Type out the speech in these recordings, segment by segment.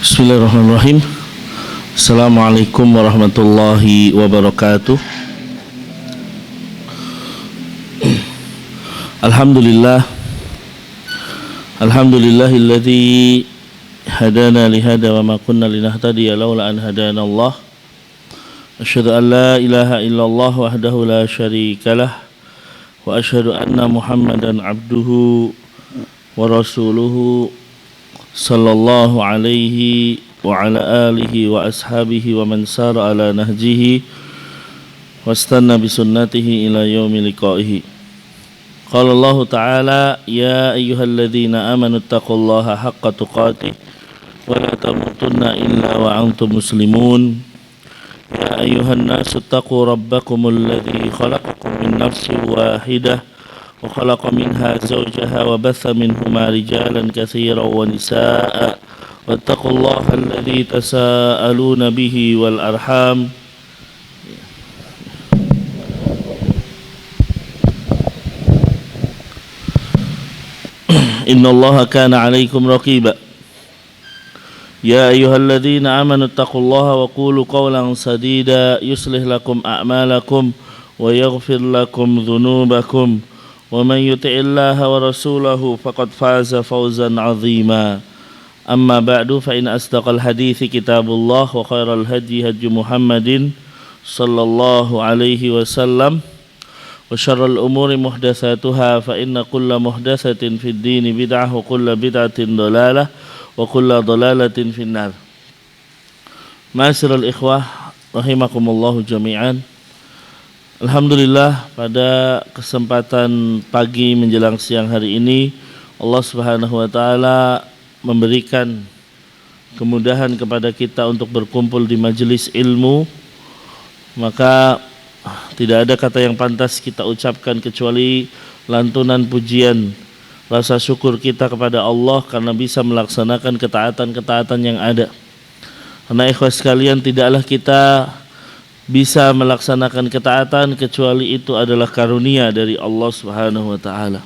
Bismillahirrahmanirrahim. Assalamualaikum warahmatullahi wabarakatuh. Alhamdulillahilladzi hadana lihada wa ma kunna linahtadiya laula an hadana Allah. Asyhadu an la ilaha illallah wahdahu la syarikalah wa asyhadu anna Muhammadan abduhu wa rasuluhu sallallahu alaihi wa ala alihi wa ashabihi wa man sara ala nahjihi wastanna bi sunnatihi ila yaumi liqaihi. Qala Allah Ta'ala ya ayyuhalladzina amanu taqullaha haqqa tuqatih wa la tamutunna illa wa antum muslimun. Ya ayyuhan nasu taqu rabbakumul ladzi khalaqakum min nafsin wahidah وخلق منها زوجها وبث منهما رجالا كثيرا ونساء واتقوا الله الذي تساءلون به والأرحام إن الله كان عليكم رقيبا يا أيها الذين آمنوا اتقوا الله وقولوا قولا سديدا يصلح لكم أعمالكم ويغفر لكم ذنوبكم ومن يطع الله ورسوله فقد فاز فوزا عظيما أما بعد فإن أصدق الحديث كتاب الله وخير الهدي هدي محمد صلى الله عليه وسلم وشر الأمور محدثاتها فإن كل محدثة في الدين بدعة وكل بدعة ضلالة وكل ضلالة في النار. Ma'asyiral ikhwah rahimakumullah jami'an. Alhamdulillah, pada kesempatan pagi menjelang siang hari ini Allah Subhanahu wa taala memberikan kemudahan kepada kita untuk berkumpul di majelis ilmu. Maka tidak ada kata yang pantas kita ucapkan kecuali lantunan pujian rasa syukur kita kepada Allah karena bisa melaksanakan ketaatan-ketaatan yang ada. Karena ikhwah sekalian, tidaklah kita bisa melaksanakan ketaatan kecuali itu adalah karunia dari Allah Subhanahu wa taala.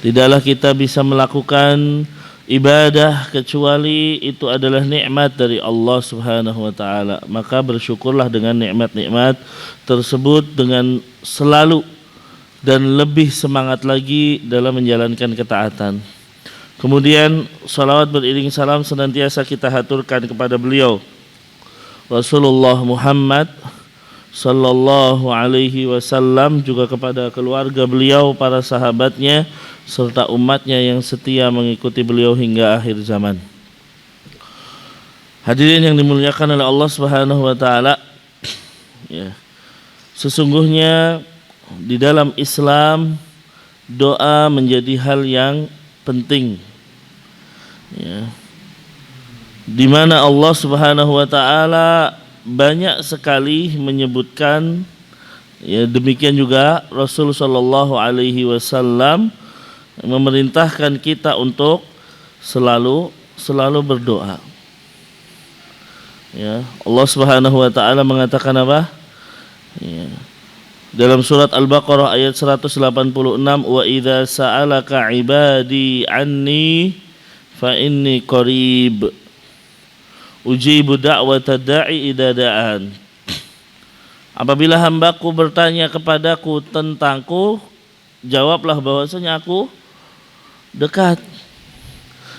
Tidaklah kita bisa melakukan ibadah kecuali itu adalah nikmat dari Allah Subhanahu wa taala. Maka bersyukurlah dengan nikmat-nikmat tersebut dengan selalu dan lebih semangat lagi dalam menjalankan ketaatan. Kemudian salawat beriring salam senantiasa kita haturkan kepada beliau Rasulullah Muhammad sallallahu alaihi wasallam, juga kepada keluarga beliau, para sahabatnya serta umatnya yang setia mengikuti beliau hingga akhir zaman. Hadirin yang dimuliakan oleh Allah Subhanahu wa taala, ya. Sesungguhnya di dalam Islam doa menjadi hal yang penting, ya. Di mana Allah Subhanahu wa taala banyak sekali menyebutkan, ya, demikian juga Rasul sallallahu alaihi wasallam memerintahkan kita untuk selalu berdoa. Ya, Allah Subhanahu wa taala mengatakan apa? Ya. Dalam surat Al-Baqarah ayat 186, wa idza sa'alaka ibadi anni fa inni qarib ujibu da'wata da'i idza da'an. Apabila hambaku bertanya kepadaku tentangku, jawablah bahwasanya aku dekat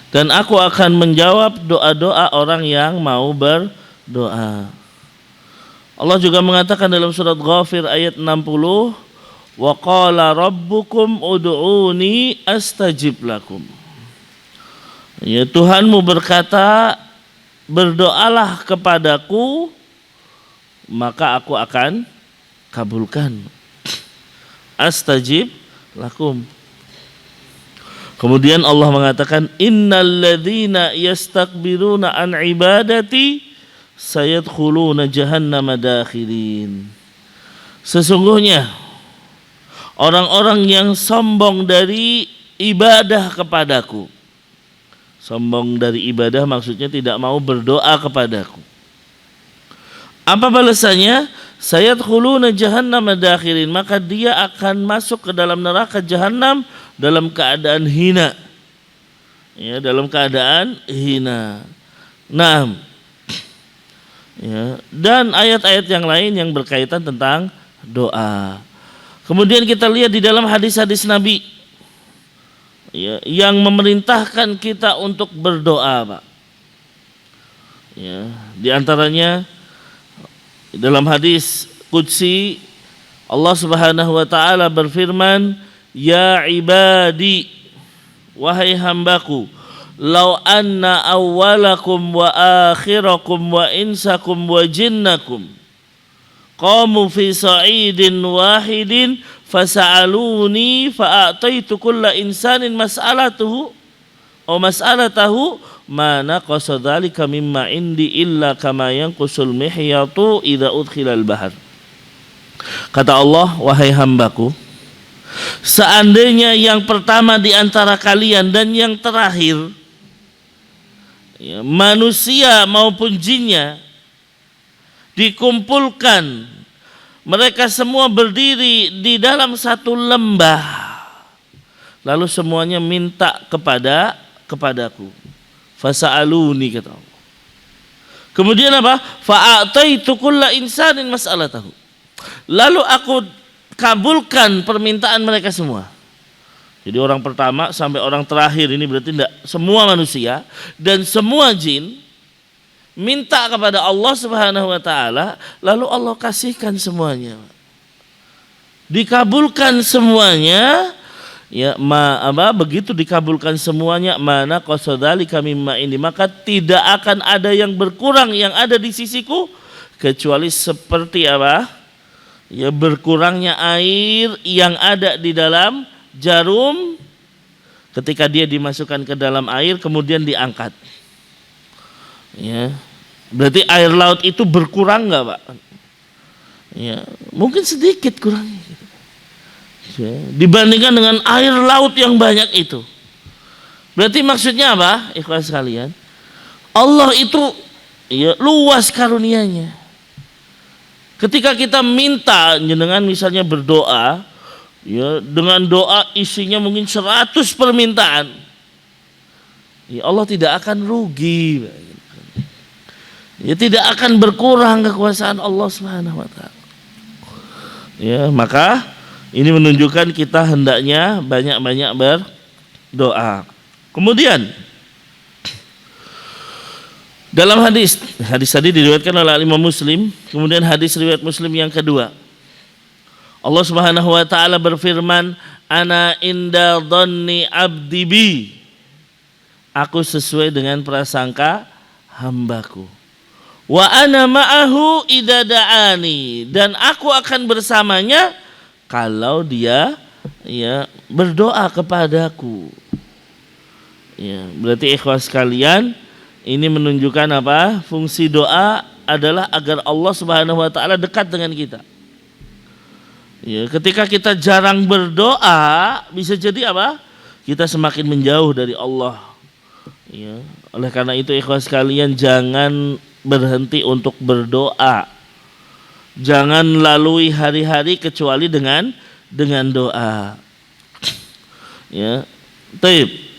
dan aku akan menjawab doa-doa orang yang mau berdoa. Allah juga mengatakan dalam surat Ghafir ayat 60, wa qala rabbukum ud'uni astajib lakum. Ya, Tuhanmu berkata, berdoalah kepadaku maka aku akan kabulkan. Astajib lakum. Kemudian Allah mengatakan innal ladzina yastakbiruna an ibadati sayadkhuluna jahannama dakhirin. Sesungguhnya orang-orang yang sombong dari ibadah kepadaku. Sombong dari ibadah maksudnya tidak mau berdoa kepadaku. Apa balasannya? Sayadkhuluna jahannama dakhirin, maka dia akan masuk ke dalam neraka jahanam dalam keadaan hina. Ya, dalam keadaan hina. Nah, ya, dan ayat-ayat yang lain yang berkaitan tentang doa. Kemudian kita lihat di dalam hadis-hadis Nabi, ya, yang memerintahkan kita untuk berdoa, Pak. Ya, di antaranya dalam hadis qudsi Allah Subhanahu wa taala berfirman, "Ya ibadi, wahai hambaku, law anna awwalakum wa akhirakum wa insakum wa jinnakum qamu fi sa'idin wahidin fasa'aluni fa'ataitu kulla insanin mas'alatuhu aw mas'alatahu ma naqasa dzalika mimma indi illa kama yanqusul mihyatu idza udkhilal bahar." Kata Allah, wahai hambaku, seandainya yang pertama di antara kalian dan yang terakhir, ya, manusia maupun jinnya, dikumpulkan, mereka semua berdiri di dalam satu lembah, lalu semuanya minta kepadaku, fasa'aluni, kata Allah. Kemudian apa? Fa'ataitu kulla insanin mas'alatahu, lalu aku kabulkan permintaan mereka semua. Jadi orang pertama sampai orang terakhir ini berarti tidak semua manusia dan semua jin minta kepada Allah Subhanahu wa taala, lalu Allah kasihkan semuanya. Dikabulkan semuanya, ya, begitu dikabulkan semuanya, mana qasadzalika mimma ini, maka tidak akan ada yang berkurang yang ada di sisiku kecuali seperti apa? Ya, berkurangnya air yang ada di dalam jarum ketika dia dimasukkan ke dalam air kemudian diangkat. Ya, berarti air laut itu berkurang nggak, Pak? Ya, mungkin sedikit kurangnya. Ya, dibandingkan dengan air laut yang banyak itu. Berarti maksudnya apa, ikhwan sekalian? Allah itu, ya, luas karunia-Nya. Ketika kita minta, dengan misalnya berdoa, ya, dengan doa isinya mungkin 100 permintaan, ya, Allah tidak akan rugi, ya, tidak akan berkurang kekuasaan Allah Subhanahu wa taala. Ya, maka ini menunjukkan kita hendaknya banyak-banyak berdoa. Kemudian dalam hadis tadi diriwayatkan oleh Imam Muslim, kemudian hadis riwayat Muslim yang kedua, Allah Subhanahu wa taala berfirman, "Ana inda dhanni abdi bi." Aku sesuai dengan prasangka hambaku. Wa ana ma'ahu idza da'ani, dan aku akan bersamanya kalau dia, ya, berdoa kepadaku. Ya, berarti ikhwan sekalian, ini menunjukkan apa? Fungsi doa adalah agar Allah Subhanahu wa taala dekat dengan kita. Ya, ketika kita jarang berdoa, bisa jadi apa? Kita semakin menjauh dari Allah. Ya, oleh karena itu ikhwan sekalian, jangan berhenti untuk berdoa. Jangan lalui hari-hari kecuali dengan doa. Ya, taib.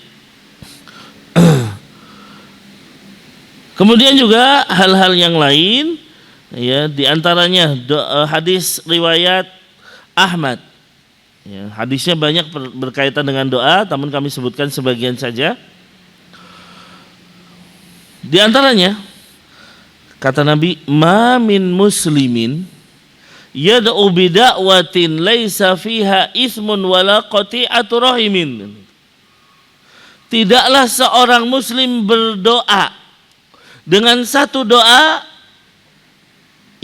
Kemudian juga hal-hal yang lain, ya, diantaranya hadis riwayat Ahmad. Ya, hadisnya banyak berkaitan dengan doa, namun kami sebutkan sebagian saja. Di antaranya kata Nabi, "Ma min muslimin yad'u bi da'watin laisa fiha itsmun wala qati'atu rahimin." Tidaklah seorang muslim berdoa dengan satu doa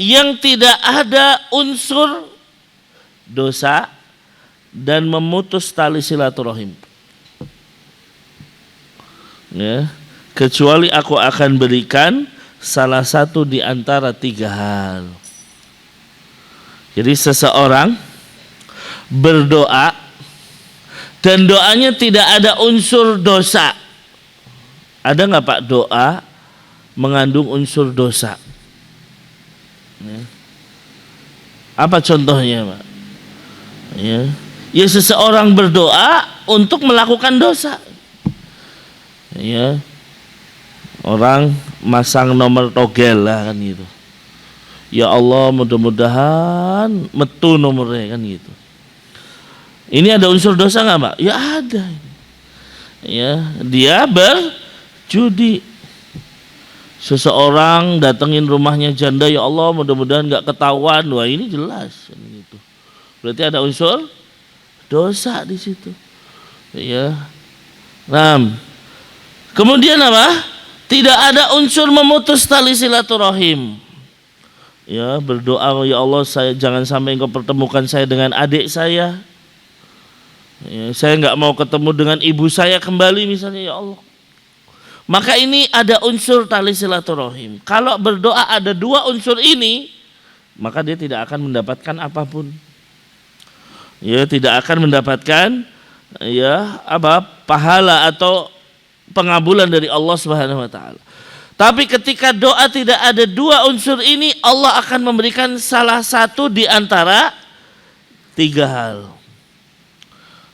yang tidak ada unsur dosa dan memutus tali silaturahim, ya, kecuali aku akan berikan salah satu di antara 3 hal. Jadi seseorang berdoa dan doanya tidak ada unsur dosa. Ada nggak, Pak, doa mengandung unsur dosa? Ya. Apa contohnya, Pak? Ya, seseorang berdoa untuk melakukan dosa. Ya, Orang masang nomor togel lah kan gitu. Ya Allah, mudah-mudahan metu nomornya kan gitu. Ini ada unsur dosa nggak, Pak? Ya ada. Ya, dia berjudi. Seseorang datengin rumahnya janda, ya Allah, mudah-mudahan nggak ketahuan. Wah, ini jelas kan gitu. Berarti ada unsur dosa di situ. Ya. Nah, kemudian apa? Tidak ada unsur memutus tali silaturahim. Ya, berdoa, ya Allah, saya jangan sampai Engkau pertemukan saya dengan adik saya. Ya, saya nggak mau ketemu dengan ibu saya kembali misalnya, ya Allah. Maka ini ada unsur tali silaturahim. Kalau berdoa ada dua unsur ini, maka dia tidak akan mendapatkan apapun. Ya, tidak akan mendapatkan pahala atau pengabulan dari Allah Subhanahu wa taala. Tapi ketika doa tidak ada dua unsur ini, Allah akan memberikan salah satu di antara tiga hal.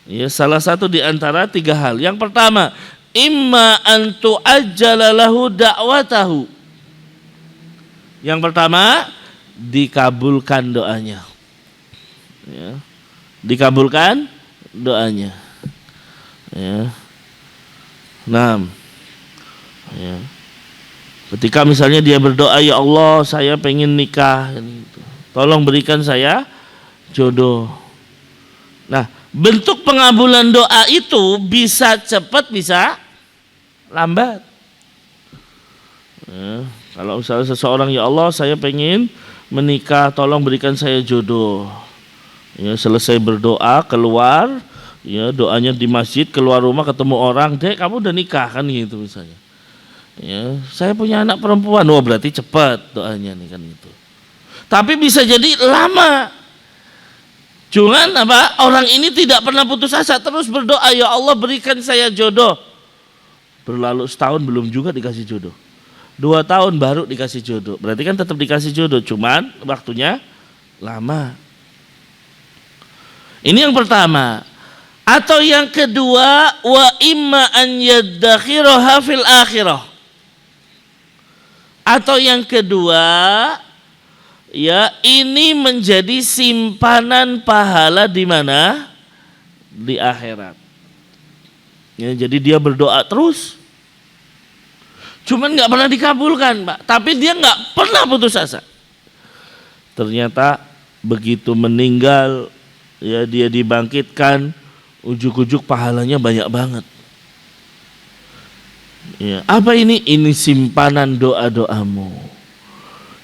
Ya, salah satu di antara tiga hal. Yang pertama, imma an tu'ajjala lahu da'watahu. Yang pertama, dikabulkan doanya. Ya, dikabulkan doanya. Ya. Nah, ya. Ketika misalnya dia berdoa, ya Allah, saya pengen nikah, tolong berikan saya jodoh. Nah, bentuk pengabulan doa itu bisa cepat, bisa lambat. Ya, kalau misalnya seseorang, ya Allah, saya pengen menikah, tolong berikan saya jodoh. Ya, selesai berdoa, keluar, ya, doanya di masjid, keluar rumah ketemu orang, dek, kamu udah nikah kan gitu misalnya. Ya, saya punya anak perempuan, wah berarti cepat doanya nih kan gitu. Tapi bisa jadi lama. Cuman apa? Orang ini tidak pernah putus asa, terus berdoa, ya Allah berikan saya jodoh. Berlalu setahun belum juga dikasih jodoh. 2 tahun baru dikasih jodoh. Berarti kan tetap dikasih jodoh, cuman waktunya lama. Ini yang pertama. Atau yang kedua, wa imma an yaddakhiraha fil akhirah. Atau yang kedua, ya, ini menjadi simpanan pahala di mana? Di akhirat. Ya, jadi dia berdoa terus, cuman nggak pernah dikabulkan, Pak. Tapi dia nggak pernah putus asa. Ternyata begitu meninggal, ya, dia dibangkitkan, ujuk-ujuk pahalanya banyak banget. Ya, apa ini? Ini simpanan doa-doamu.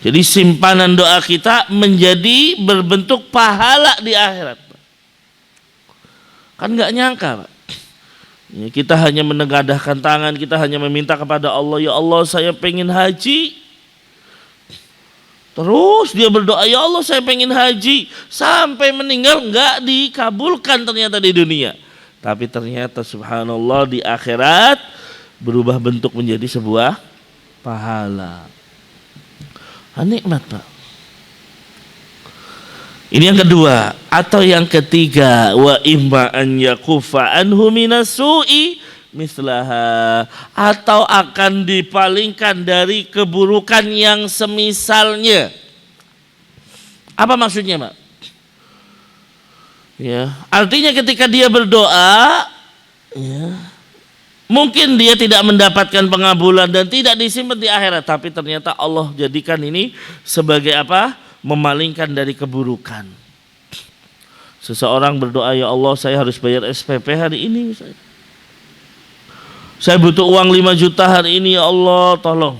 Jadi simpanan doa kita menjadi berbentuk pahala di akhirat. Kan nggak nyangka, Pak. Ya, kita hanya menegadahkan tangan, kita hanya meminta kepada Allah, ya Allah saya pengen haji. Terus dia berdoa, ya Allah saya pengen haji. Sampai meninggal nggak dikabulkan ternyata di dunia. Tapi ternyata subhanallah di akhirat berubah bentuk menjadi sebuah pahala. Nikmat, Pak. Ini yang kedua. Atau yang ketiga, wa imma an yakufa anhu minasu'i mislaha. Atau akan dipalingkan dari keburukan yang semisalnya. Apa maksudnya, Pak? Ya, artinya ketika dia berdoa, ya, mungkin dia tidak mendapatkan pengabulan dan tidak disimpan di akhirat, tapi ternyata Allah jadikan ini sebagai apa? Memalingkan dari keburukan. Seseorang berdoa, ya Allah saya harus bayar SPP hari ini. Saya butuh uang 5 juta hari ini, ya Allah tolong.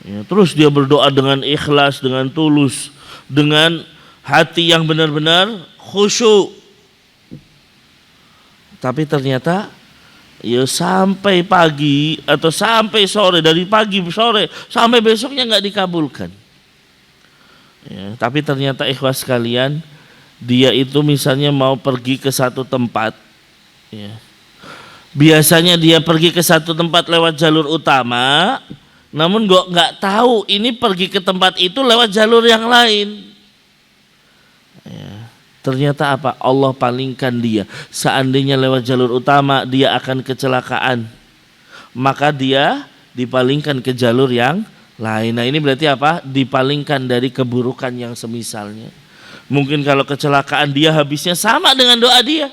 Ya, terus dia berdoa dengan ikhlas, dengan tulus, dengan hati yang benar-benar khusyuk. Tapi ternyata ya sampai pagi atau sampai sore, dari pagi sore sampai besoknya nggak dikabulkan. Ya, tapi ternyata ikhwas sekalian, dia itu misalnya mau pergi ke satu tempat, ya. Biasanya dia pergi ke satu tempat lewat jalur utama, namun nggak tahu ini pergi ke tempat itu lewat jalur yang lain. Ya. Ternyata apa? Allah palingkan dia. Seandainya lewat jalur utama, dia akan kecelakaan. maka dia dipalingkan ke jalur yang lain. Nah, ini berarti apa? Dipalingkan dari keburukan yang semisalnya. Mungkin kalau kecelakaan dia habisnya sama dengan doa dia.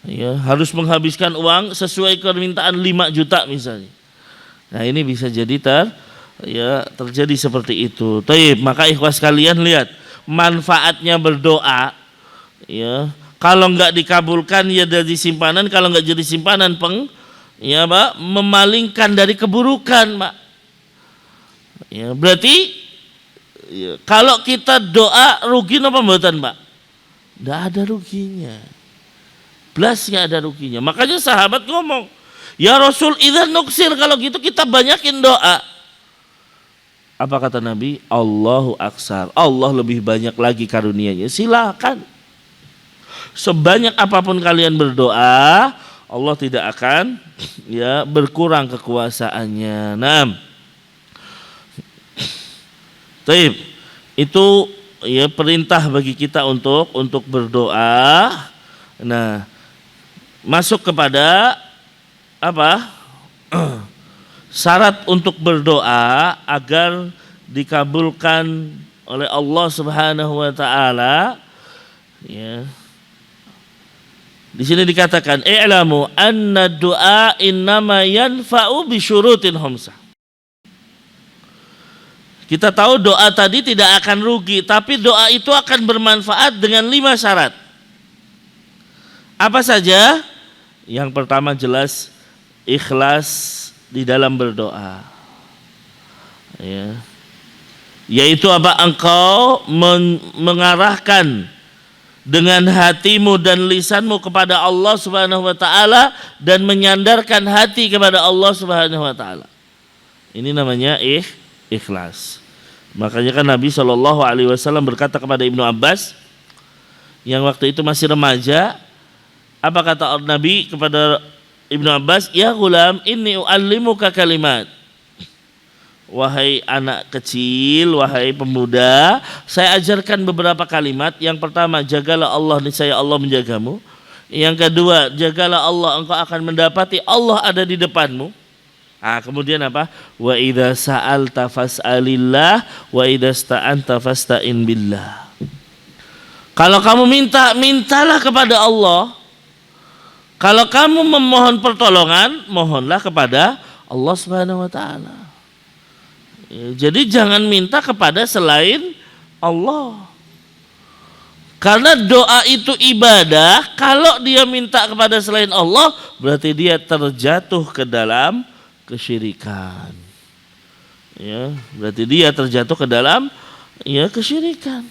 Ya, harus menghabiskan uang sesuai permintaan 5 juta misalnya. Nah, ini bisa jadi terjadi seperti itu. Taib, maka ikhwas kalian lihat manfaatnya berdoa. Ya, kalau enggak dikabulkan ya jadi simpanan, kalau enggak jadi simpanan Pak, memalingkan dari keburukan, Pak. Ya, berarti ya, kalau kita doa rugi apa mboten, Pak? Enggak ada ruginya. Belas enggak ada ruginya. Makanya sahabat ngomong, "Ya Rasul, idzan nuksir, kalau gitu kita banyakin doa." Apa kata Nabi? Allahu aksar. Allah lebih banyak lagi karunia-Nya. Silakan. Sebanyak apapun kalian berdoa, Allah tidak akan berkurang kekuasaannya. Nah, taib, itu perintah bagi kita untuk berdoa. Nah, masuk kepada apa? Syarat untuk berdoa agar dikabulkan oleh Allah Subhanahu wa taala. Ya. Di sini dikatakan, "I'lamu anna du'a innama yanfa'u bi syurutin khamsah." Kita tahu doa tadi tidak akan rugi, tapi doa itu akan bermanfaat dengan 5 syarat. Apa saja? Yang pertama jelas ikhlas di dalam berdoa. Ya. Yaitu apa? Engkau mengarahkan dengan hatimu dan lisanmu kepada Allah Subhanahu wa taala dan menyandarkan hati kepada Allah Subhanahu wa taala. Ini namanya ikhlas. Makanya kan Nabi SAW berkata kepada Ibnu Abbas yang waktu itu masih remaja, apa kata Nabi kepada Ibnu Abbas? "Ya gulam, inni u'allimuka kalimat." Wahai anak kecil, wahai pemuda, saya ajarkan beberapa kalimat. Yang pertama, jagalah Allah, niscaya Allah menjagamu. Yang kedua, jagalah Allah, engkau akan mendapati Allah ada di depanmu. Kemudian apa? Wa idza sa'alta fas'alillah wa idza sta'anta fasta'in billah. Kalau kamu minta, mintalah kepada Allah. Kalau kamu memohon pertolongan, mohonlah kepada Allah Subhanahu wa taala. Jadi jangan minta kepada selain Allah. Karena doa itu ibadah, kalau dia minta kepada selain Allah, berarti dia terjatuh ke dalam kesyirikan. Ya, berarti dia terjatuh ke dalam kesyirikan.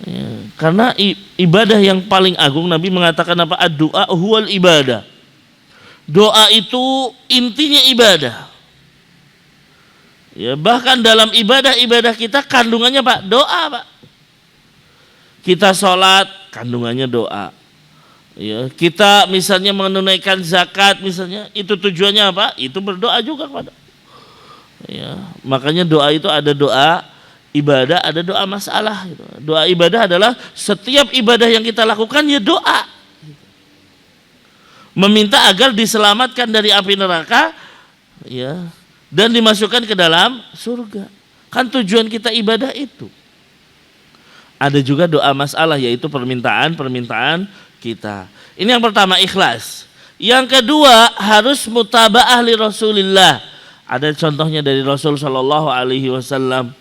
Ya, karena ibadah yang paling agung, Nabi mengatakan apa? Ad-du'a huwal ibadah. Doa itu intinya ibadah. Ya, bahkan dalam ibadah-ibadah kita kandungannya Pak, doa Pak. Kita sholat, kandungannya doa. Ya, kita misalnya menunaikan zakat misalnya, itu tujuannya apa? Itu berdoa juga kepada. Ya, makanya doa itu ada doa ibadah, ada doa masalah. Gitu. Doa ibadah adalah setiap ibadah yang kita lakukan ya doa. Meminta agar diselamatkan dari api neraka, ya, dan dimasukkan ke dalam surga. Kan tujuan kita ibadah itu. Ada juga doa masalah, yaitu permintaan kita. Ini yang pertama, ikhlas. Yang kedua, harus mutaba'ah li Rasulillah. Ada contohnya dari Rasul sallallahu alaihi wasallam.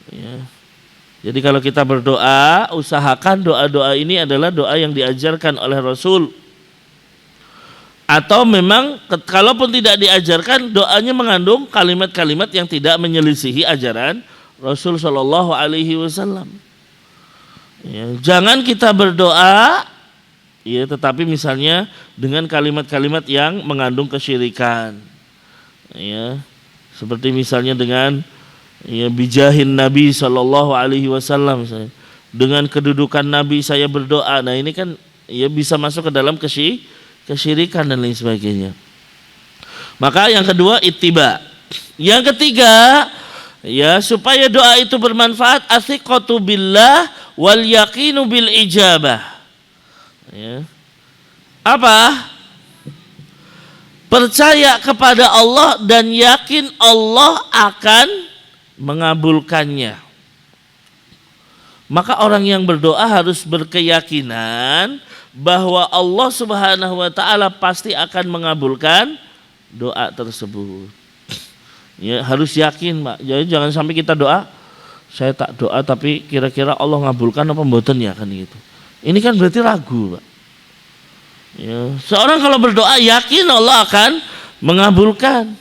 Ya. Jadi kalau kita berdoa, usahakan doa-doa ini adalah doa yang diajarkan oleh Rasul. Atau memang kalaupun tidak diajarkan, doanya mengandung kalimat-kalimat yang tidak menyelisihi ajaran Rasul sallallahu alaihi wasallam. Ya, jangan kita berdoa ya tetapi misalnya dengan kalimat-kalimat yang mengandung kesyirikan. Ya, seperti misalnya dengan bijahin Nabi sallallahu alaihi wasallam, dengan kedudukan Nabi saya berdoa. Nah, ini kan bisa masuk ke dalam kesyirikan dan lain sebagainya. Maka yang kedua ittiba. Yang ketiga, supaya doa itu bermanfaat, athiqatu billah wal yaqinu bil ijabah. Ya. Apa? percaya kepada Allah dan yakin Allah akan mengabulkannya. Maka orang yang berdoa harus berkeyakinan bahwa Allah Subhanahu wa taala pasti akan mengabulkan doa tersebut. Ya, harus yakin, Pak. Jadi jangan sampai kita doa, saya tak doa tapi kira-kira Allah ngabulkan apa mboten ya, kan gitu. Ini kan berarti ragu, Pak. Ya, seorang kalau berdoa yakin Allah akan mengabulkan.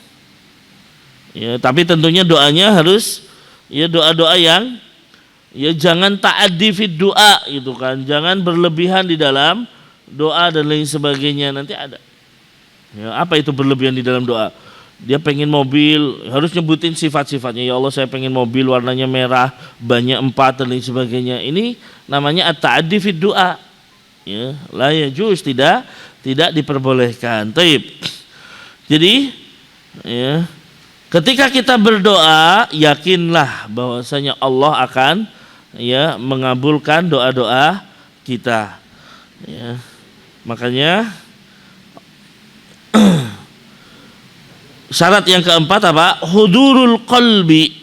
Ya, tapi tentunya doanya harus ya doa-doa yang ya jangan ta'addi fid doa gitu kan. Jangan berlebihan di dalam doa dan lain sebagainya. Nanti ada. Ya, apa itu berlebihan di dalam doa? Dia pengen mobil, harus nyebutin sifat-sifatnya. Ya Allah, saya pengen mobil warnanya merah, banyak 4 dan lain sebagainya. Ini namanya at-ta'addi fid doa. Ya, la yajuz, tidak diperbolehkan. Taib. Jadi ya, ketika kita berdoa, yakinlah bahwasanya Allah akan ya mengabulkan doa-doa kita. Ya. Makanya syarat yang keempat apa? Hudurul qalbi.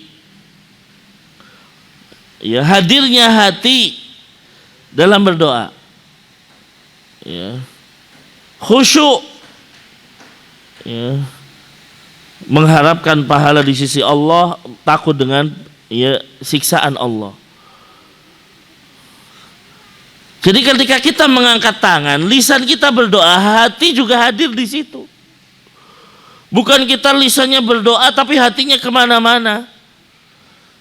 Ya, hadirnya hati dalam berdoa. Ya. Khusyuk. Ya. Mengharapkan pahala di sisi Allah, takut dengan ya siksaan Allah. Jadi ketika kita mengangkat tangan, lisan kita berdoa, hati juga hadir di situ. Bukan kita lisannya berdoa tapi hatinya kemana-mana.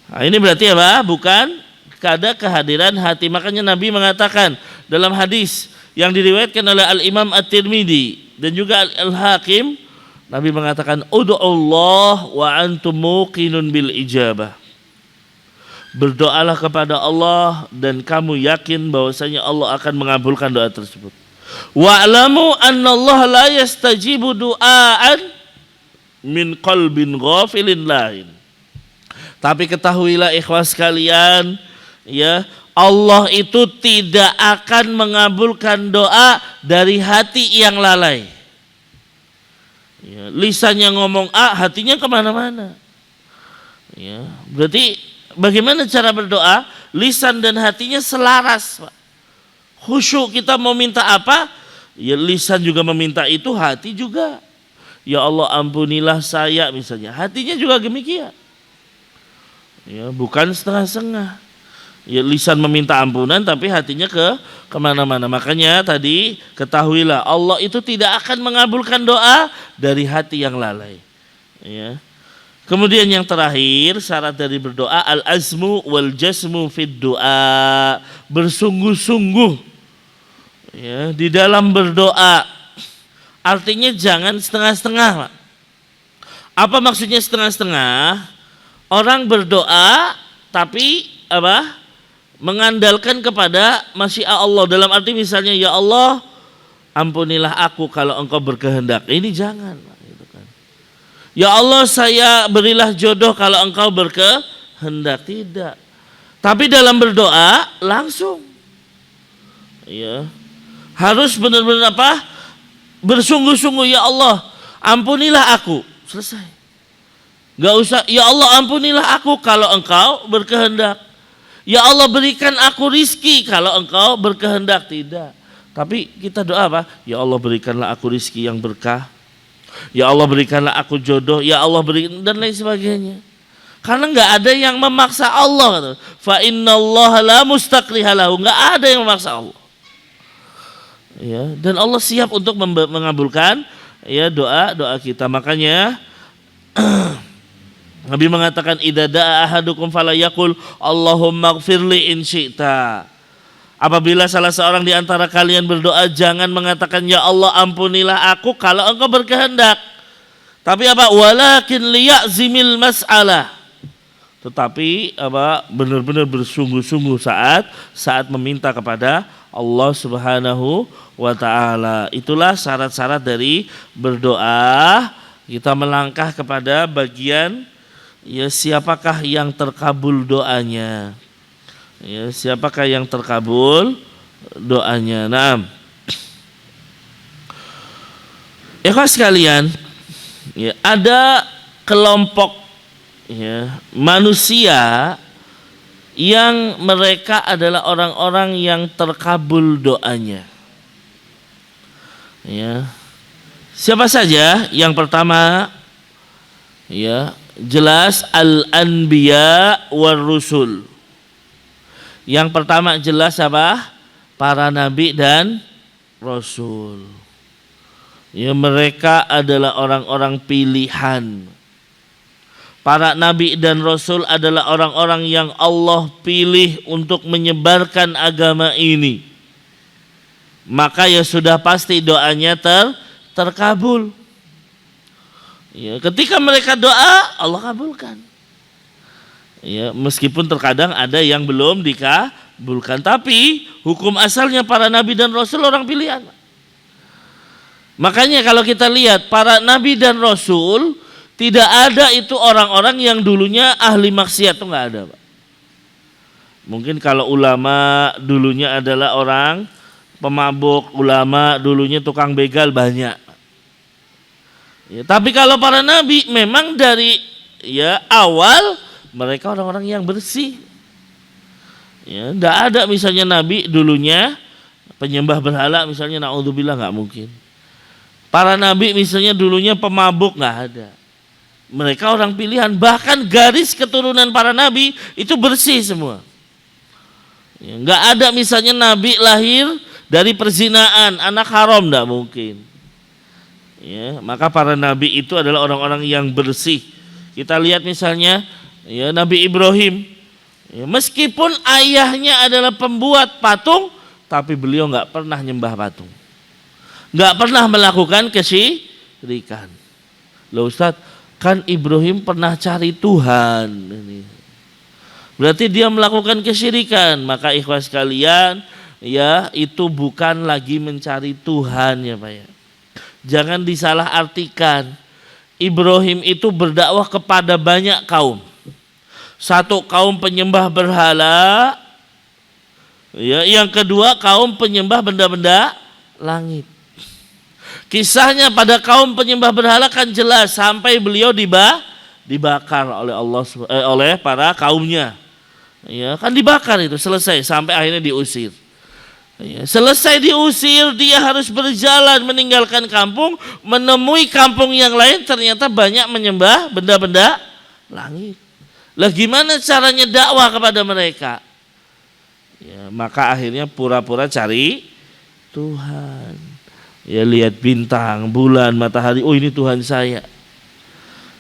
Nah, ini berarti apa? Bukan ada kehadiran hati. Makanya Nabi mengatakan dalam hadis yang diriwayatkan oleh Al-Imam At-Tirmidzi dan juga Al-Hakim, Nabi mengatakan, "Ud'ullah wa antum muqinun bil ijabah." Berdoalah kepada Allah dan kamu yakin bahwasanya Allah akan mengabulkan doa tersebut. Wa'lamu anna Allah la yastajibu du'aan min qalbin ghafilin lain. Tapi ketahuilah ikhwas sekalian, ya, Allah itu tidak akan mengabulkan doa dari hati yang lalai. Ya, lisannya ngomong A, hatinya kemana-mana. Ya, berarti bagaimana cara berdoa? Lisan dan hatinya selaras, Pak. Khusyuk, kita mau minta apa? Ya, lisan juga meminta itu, hati juga. Ya Allah, ampunilah saya misalnya. Hatinya juga demikian. Ya, bukan setengah-setengah. Ya, lisan meminta ampunan tapi hatinya kemana-mana. Makanya tadi ketahuilah Allah itu tidak akan mengabulkan doa dari hati yang lalai. Ya. Kemudian yang terakhir syarat dari berdoa al-azmu wal jasmu fid doa, bersungguh-sungguh ya di dalam berdoa. Artinya jangan setengah-setengah, Pak. Apa maksudnya setengah-setengah? Orang berdoa tapi apa? Mengandalkan kepada masyiah Allah, dalam arti misalnya ya Allah ampunilah aku kalau engkau berkehendak. Ini jangan, gitu kan. Ya Allah saya berilah jodoh kalau engkau berkehendak. Tidak. Tapi dalam berdoa langsung ya harus benar-benar apa? Bersungguh-sungguh, ya Allah ampunilah aku. Selesai. Gak usah ya Allah ampunilah aku kalau engkau berkehendak. Ya Allah berikan aku rizki kalau engkau berkehendak. Tidak. Tapi kita doa apa? Ya Allah berikanlah aku rizki yang berkah. Ya Allah berikanlah aku jodoh. Ya Allah berikan dan lain sebagainya. Karena nggak ada yang memaksa Allah. Fa innallaha la mustaqriha lahu. Nggak ada yang memaksa Allah. Ya, dan Allah siap untuk mengabulkan ya doa kita. Makanya Nabi mengatakan idza da'a ahadukum fala yaqul Allahumma ighfirli in syi'ta. Apabila salah seorang di antara kalian berdoa jangan mengatakan ya Allah ampunilah aku kalau engkau berkehendak. Tapi apa? Walakin liya'zimil mas'alah. Tetapi apa? Benar-benar bersungguh-sungguh saat meminta kepada Allah Subhanahu wa taala. Itulah syarat-syarat dari berdoa. Kita melangkah kepada bagian ya siapakah yang terkabul doanya? Ya, siapakah yang terkabul doanya? Nah, Ikhwan sekalian, ya, ada kelompok ya, manusia yang mereka adalah orang-orang yang terkabul doanya. Ya. Siapa saja? Yang pertama, ya, jelas al-anbiya war rusul. Yang pertama jelas apa? Para nabi dan rasul. Ya, mereka adalah orang-orang pilihan. Para nabi dan rasul adalah orang-orang yang Allah pilih untuk menyebarkan agama ini. Maka ya sudah pasti doanya terkabul. Ya, ketika mereka doa, Allah kabulkan. Ya, meskipun terkadang ada yang belum dikabulkan, tapi hukum asalnya para nabi dan rasul orang pilihan. Makanya kalau kita lihat para nabi dan rasul, tidak ada itu orang-orang yang dulunya ahli maksiat, itu nggak ada, Pak. Mungkin kalau ulama dulunya adalah orang pemabuk, ulama dulunya tukang begal banyak. Ya, tapi kalau para nabi memang dari ya awal mereka orang-orang yang bersih. Ya, tidak ada misalnya nabi dulunya penyembah berhala, misalnya naudzubillah, nggak mungkin. Para nabi misalnya dulunya pemabuk, nggak ada. Mereka orang pilihan, bahkan garis keturunan para nabi itu bersih semua. Ya, nggak ada misalnya nabi lahir dari perzinaan, anak haram, nggak mungkin. Ya, maka para nabi itu adalah orang-orang yang bersih. Kita lihat misalnya ya, Nabi Ibrahim, ya, meskipun ayahnya adalah pembuat patung, tapi beliau nggak pernah nyembah patung, nggak pernah melakukan kesyirikan. Loh Ustaz, kan Ibrahim pernah cari Tuhan. Berarti dia melakukan kesyirikan. Maka ikhwas sekalian, ya, itu bukan lagi mencari Tuhan, ya Pak ya. Jangan disalahartikan. Ibrahim itu berdakwah kepada banyak kaum. Satu, kaum penyembah berhala. Ya, yang kedua, kaum penyembah benda-benda langit. Kisahnya pada kaum penyembah berhala kan jelas, sampai beliau dibakar oleh Allah, oleh para kaumnya. Ya, kan dibakar itu, selesai sampai akhirnya diusir. Ya, selesai diusir, dia harus berjalan meninggalkan kampung, menemui kampung yang lain, ternyata banyak menyembah benda-benda langit. Lah gimana caranya dakwah kepada mereka? Ya, maka akhirnya pura-pura cari Tuhan. Ya, lihat bintang, bulan, matahari, oh ini Tuhan saya.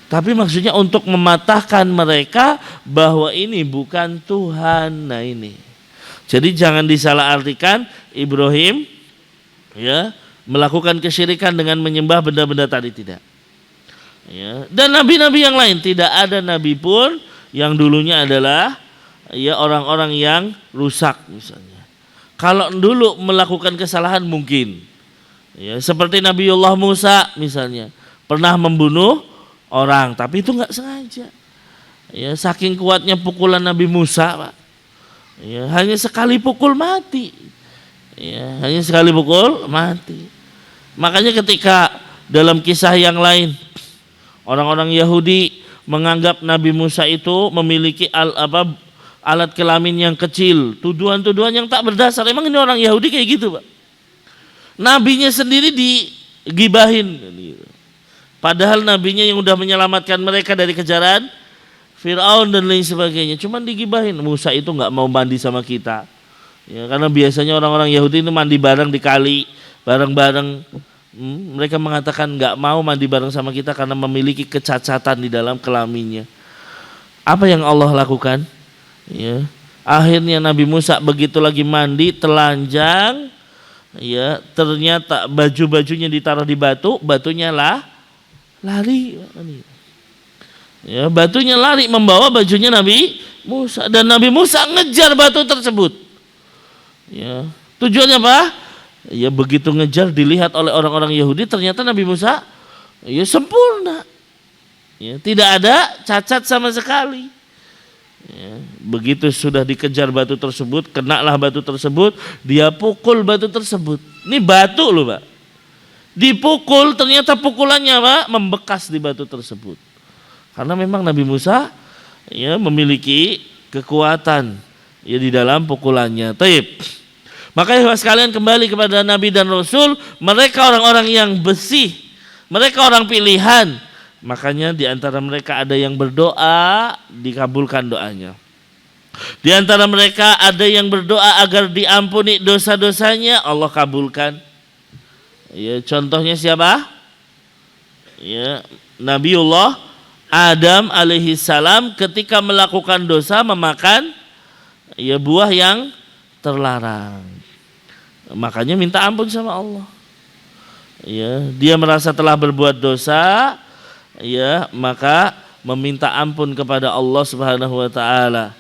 Tapi maksudnya untuk mematahkan mereka bahwa ini bukan Tuhan. Nah ini. Jadi jangan disalahartikan Ibrahim ya melakukan kesyirikan dengan menyembah benda-benda tadi, tidak. Ya, dan nabi-nabi yang lain, tidak ada nabi pun yang dulunya adalah ya orang-orang yang rusak misalnya. Kalau dulu melakukan kesalahan mungkin. Ya, seperti Nabiullah Musa misalnya, pernah membunuh orang, tapi itu enggak sengaja. Ya, saking kuatnya pukulan Nabi Musa, Pak. Ya, hanya sekali pukul mati. Ya, hanya sekali pukul mati. Makanya ketika dalam kisah yang lain orang-orang Yahudi menganggap Nabi Musa itu memiliki alat kelamin yang kecil, tuduhan-tuduhan yang tak berdasar. Emang ini orang Yahudi kayak gitu, Pak. Nabinya sendiri digibahin. Padahal nabinya yang udah menyelamatkan mereka dari kejaran Fir'aun dan lain sebagainya, cuman digibahin. Musa itu nggak mau mandi sama kita, ya, karena biasanya orang-orang Yahudi itu mandi bareng di kali, bareng-bareng. Mereka mengatakan nggak mau mandi bareng sama kita karena memiliki kecacatan di dalam kelaminnya. Apa yang Allah lakukan? Ya, akhirnya Nabi Musa begitu lagi mandi telanjang, ya, ternyata baju-bajunya ditaruh di batu, batunya lari. Ya, batunya lari membawa bajunya Nabi Musa, dan Nabi Musa ngejar batu tersebut. Ya, tujuannya apa? Ya, begitu ngejar dilihat oleh orang-orang Yahudi, ternyata Nabi Musa ya sempurna. Ya, tidak ada cacat sama sekali. Ya, begitu sudah dikejar batu tersebut, kenalah batu tersebut, dia pukul batu tersebut. Ini batu loh, Pak. Dipukul, ternyata pukulannya apa? Membekas di batu tersebut. Karena memang Nabi Musa ya memiliki kekuatan ya di dalam pukulannya. Taib. Maka sekalian kembali kepada Nabi dan Rasul, mereka orang-orang yang bersih, mereka orang pilihan. Makanya di antara mereka ada yang berdoa, dikabulkan doanya. Di antara mereka ada yang berdoa agar diampuni dosa-dosanya, Allah kabulkan. Ya, contohnya siapa? Ya, Nabiullah Adam alaihi salam ketika melakukan dosa memakan ya buah yang terlarang. Makanya minta ampun sama Allah. Ya, dia merasa telah berbuat dosa, ya, maka meminta ampun kepada Allah Subhanahu wa taala.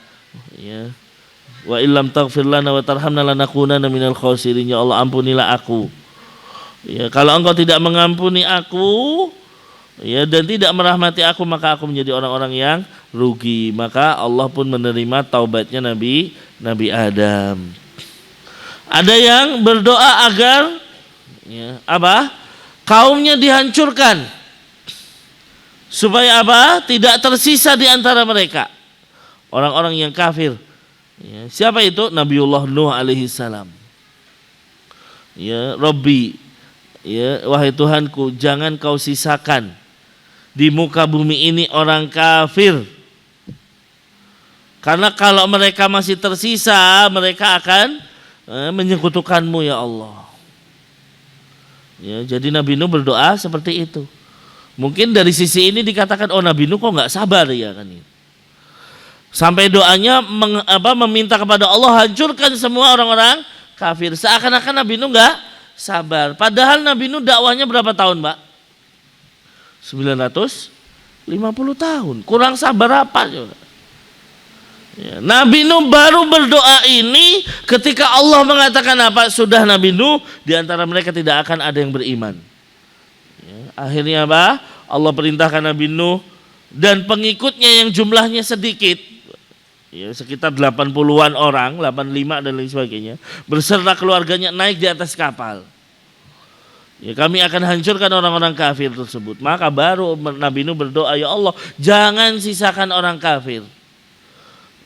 Ya. Wa illam taghfir lana wa tarhamna lanakunanna minal khasirin. Ya Allah, ampunilah aku. Ya, kalau Engkau tidak mengampuni aku, ya, dan tidak merahmati aku, maka aku menjadi orang-orang yang rugi. Maka Allah pun menerima taubatnya Nabi Adam. Ada yang berdoa agar ya, apa? Kaumnya dihancurkan. Supaya apa? Tidak tersisa di antara mereka orang-orang yang kafir. Ya, siapa itu? Nabiullah Nuh alaihi salam. Ya, Rabbi, ya, wahai Tuhanku, jangan kau sisakan di muka bumi ini orang kafir. Karena kalau mereka masih tersisa, mereka akan menyekutukanmu ya Allah. Ya, jadi Nabi Nuh berdoa seperti itu. Mungkin dari sisi ini dikatakan, oh Nabi Nuh kok nggak sabar ya kan? Sampai doanya meminta kepada Allah hancurkan semua orang-orang kafir. Seakan-akan Nabi Nuh nggak sabar. Padahal Nabi Nuh dakwahnya berapa tahun, Mbak? 950 tahun. Kurang sabar apa? Ya, Nabi Nuh baru berdoa ini ketika Allah mengatakan apa? Sudah Nabi Nuh, di antara mereka tidak akan ada yang beriman. Ya, akhirnya apa? Allah perintahkan Nabi Nuh dan pengikutnya yang jumlahnya sedikit, ya, sekitar 80-an orang, 85 dan lain sebagainya, berserta keluarganya naik di atas kapal. Ya, kami akan hancurkan orang-orang kafir tersebut. Maka baru Nabi Nuh berdoa, ya Allah, jangan sisakan orang kafir.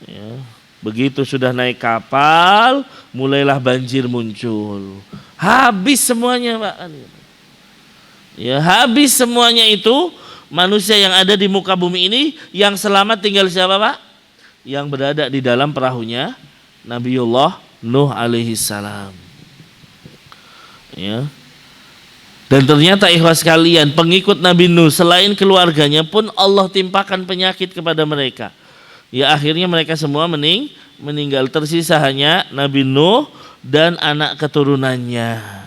Ya, begitu sudah naik kapal, mulailah banjir muncul. Habis semuanya, Pak. Ya, habis semuanya itu manusia yang ada di muka bumi ini. Yang selamat tinggal siapa, Pak? Yang berada di dalam perahunya Nabiullah Nuh alaihi salam. Ya. Dan ternyata ikhwas sekalian, pengikut Nabi Nuh selain keluarganya pun Allah timpakan penyakit kepada mereka. Ya, akhirnya mereka semua meninggal. Tersisa hanya Nabi Nuh dan anak keturunannya.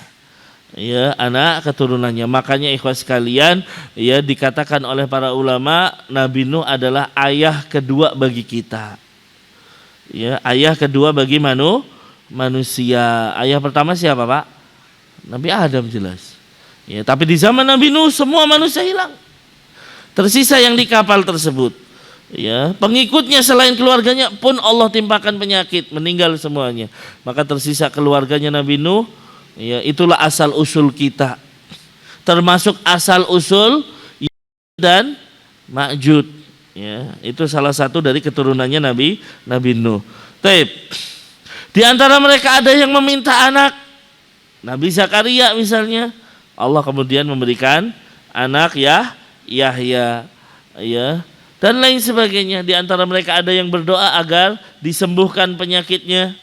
Ya, anak keturunannya. Makanya ikhwas sekalian, ya, dikatakan oleh para ulama, Nabi Nuh adalah ayah kedua bagi kita. Ya, ayah kedua bagi manusia. Ayah pertama siapa, Pak? Nabi Adam jelas. Ya, tapi di zaman Nabi Nuh semua manusia hilang. Tersisa yang di kapal tersebut. Ya, pengikutnya selain keluarganya pun Allah timpakan penyakit, meninggal semuanya. Maka tersisa keluarganya Nabi Nuh. Ya, itulah asal usul kita. Termasuk asal usul dan Ma'jud. Ya, itu salah satu dari keturunannya Nabi Nuh. Taib. Di antara mereka ada yang meminta anak. Nabi Zakaria misalnya, Allah kemudian memberikan anak Yahya, ya, dan lain sebagainya. Di antara mereka ada yang berdoa agar disembuhkan penyakitnya.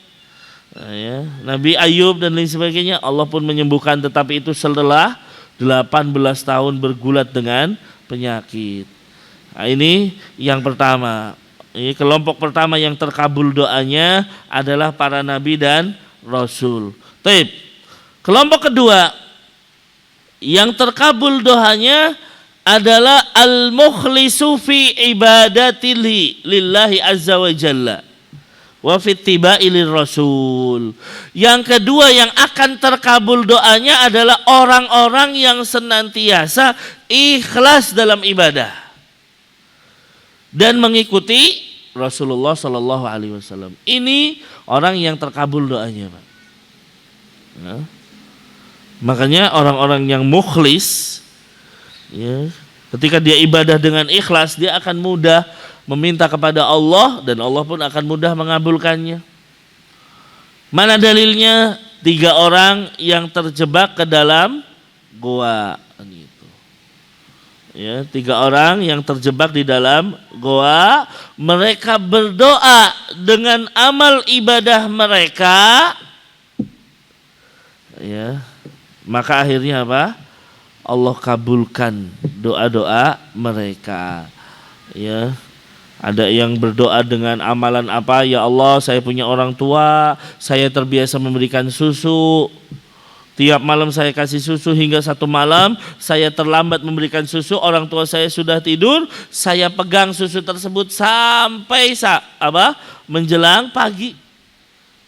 Ya, Nabi Ayub dan lain sebagainya, Allah pun menyembuhkan, tetapi itu setelah 18 tahun bergulat dengan penyakit. Nah, ini yang pertama. Ini kelompok pertama yang terkabul doanya adalah para nabi dan rasul. Taib. Kelompok kedua yang terkabul doanya adalah al-mukhlisu fi ibadatihi lillahi azza wa jalla wa fi ittiba'i rasul. Yang kedua yang akan terkabul doanya adalah orang-orang yang senantiasa ikhlas dalam ibadah dan mengikuti Rasulullah sallallahu alaihi wasallam. Ini orang yang terkabul doanya, Pak. Nah. Makanya orang-orang yang mukhlis, ya, ketika dia ibadah dengan ikhlas, dia akan mudah meminta kepada Allah dan Allah pun akan mudah mengabulkannya. Mana dalilnya? 3 orang yang terjebak ke dalam goa. Gitu. Ya, 3 orang yang terjebak di dalam goa, mereka berdoa dengan amal ibadah mereka. Ya, maka akhirnya apa? Allah kabulkan doa-doa mereka. Ya. Ada yang berdoa dengan amalan apa? Ya Allah, saya punya orang tua, saya terbiasa memberikan susu. Tiap malam saya kasih susu, hingga satu malam saya terlambat memberikan susu, orang tua saya sudah tidur, saya pegang susu tersebut sampai menjelang pagi.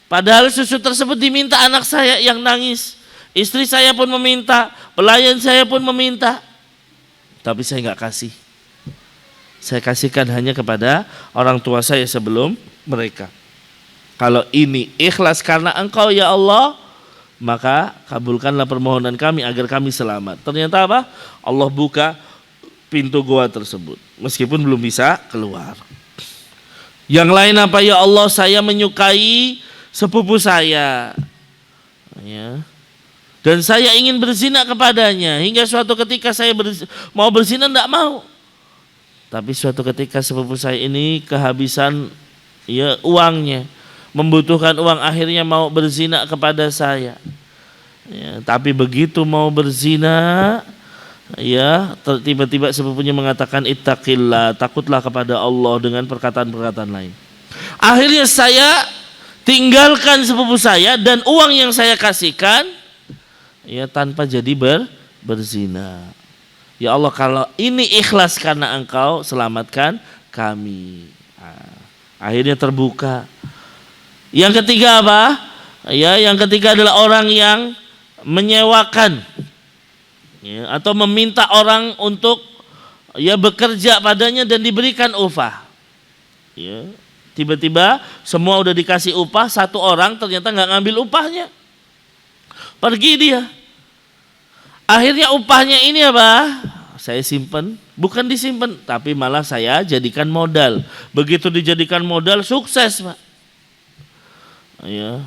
Padahal susu tersebut diminta anak saya yang nangis. Istri saya pun meminta, pelayan saya pun meminta. Tapi saya nggak kasih. Saya kasihkan hanya kepada orang tua saya sebelum mereka. Kalau ini ikhlas karena Engkau ya Allah, maka kabulkanlah permohonan kami agar kami selamat. Ternyata apa? Allah buka pintu goa tersebut meskipun belum bisa keluar. Yang lain apa? Ya Allah, saya menyukai sepupu saya, ya, dan saya ingin berzina kepadanya, hingga suatu ketika saya mau berzina tidak mau. Tapi suatu ketika sepupu saya ini kehabisan ya uangnya, membutuhkan uang, akhirnya mau berzina kepada saya. Ya, tapi begitu mau berzina, ya, tiba-tiba sepupunya mengatakan ittaqillah, takutlah kepada Allah, dengan perkataan-perkataan lain. Akhirnya saya tinggalkan sepupu saya dan uang yang saya kasihkan, ya, tanpa jadi berzina. Ya Allah, kalau ini ikhlas karena Engkau, selamatkan kami. Akhirnya terbuka. Yang ketiga apa? Ya, yang ketiga adalah orang yang menyewakan, ya, atau meminta orang untuk ya bekerja padanya dan diberikan upah. Ya, tiba-tiba semua udah dikasih upah, satu orang ternyata nggak ngambil upahnya, pergi dia. Akhirnya upahnya ini apa? Saya simpan, bukan disimpan, tapi malah saya jadikan modal. Begitu dijadikan modal, sukses, Pak. Ya,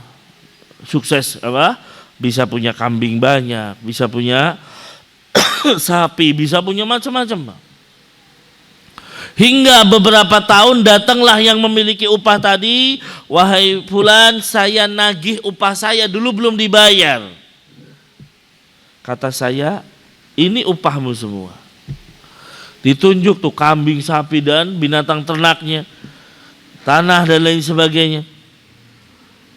sukses apa? Bisa punya kambing banyak, bisa punya sapi, bisa punya macam-macam, Pak. Hingga beberapa tahun datanglah yang memiliki upah tadi, wahai fulan, saya nagih upah saya dulu belum dibayar. Kata saya, ini upahmu semua. Ditunjuk tuh kambing, sapi dan binatang ternaknya, tanah dan lain sebagainya.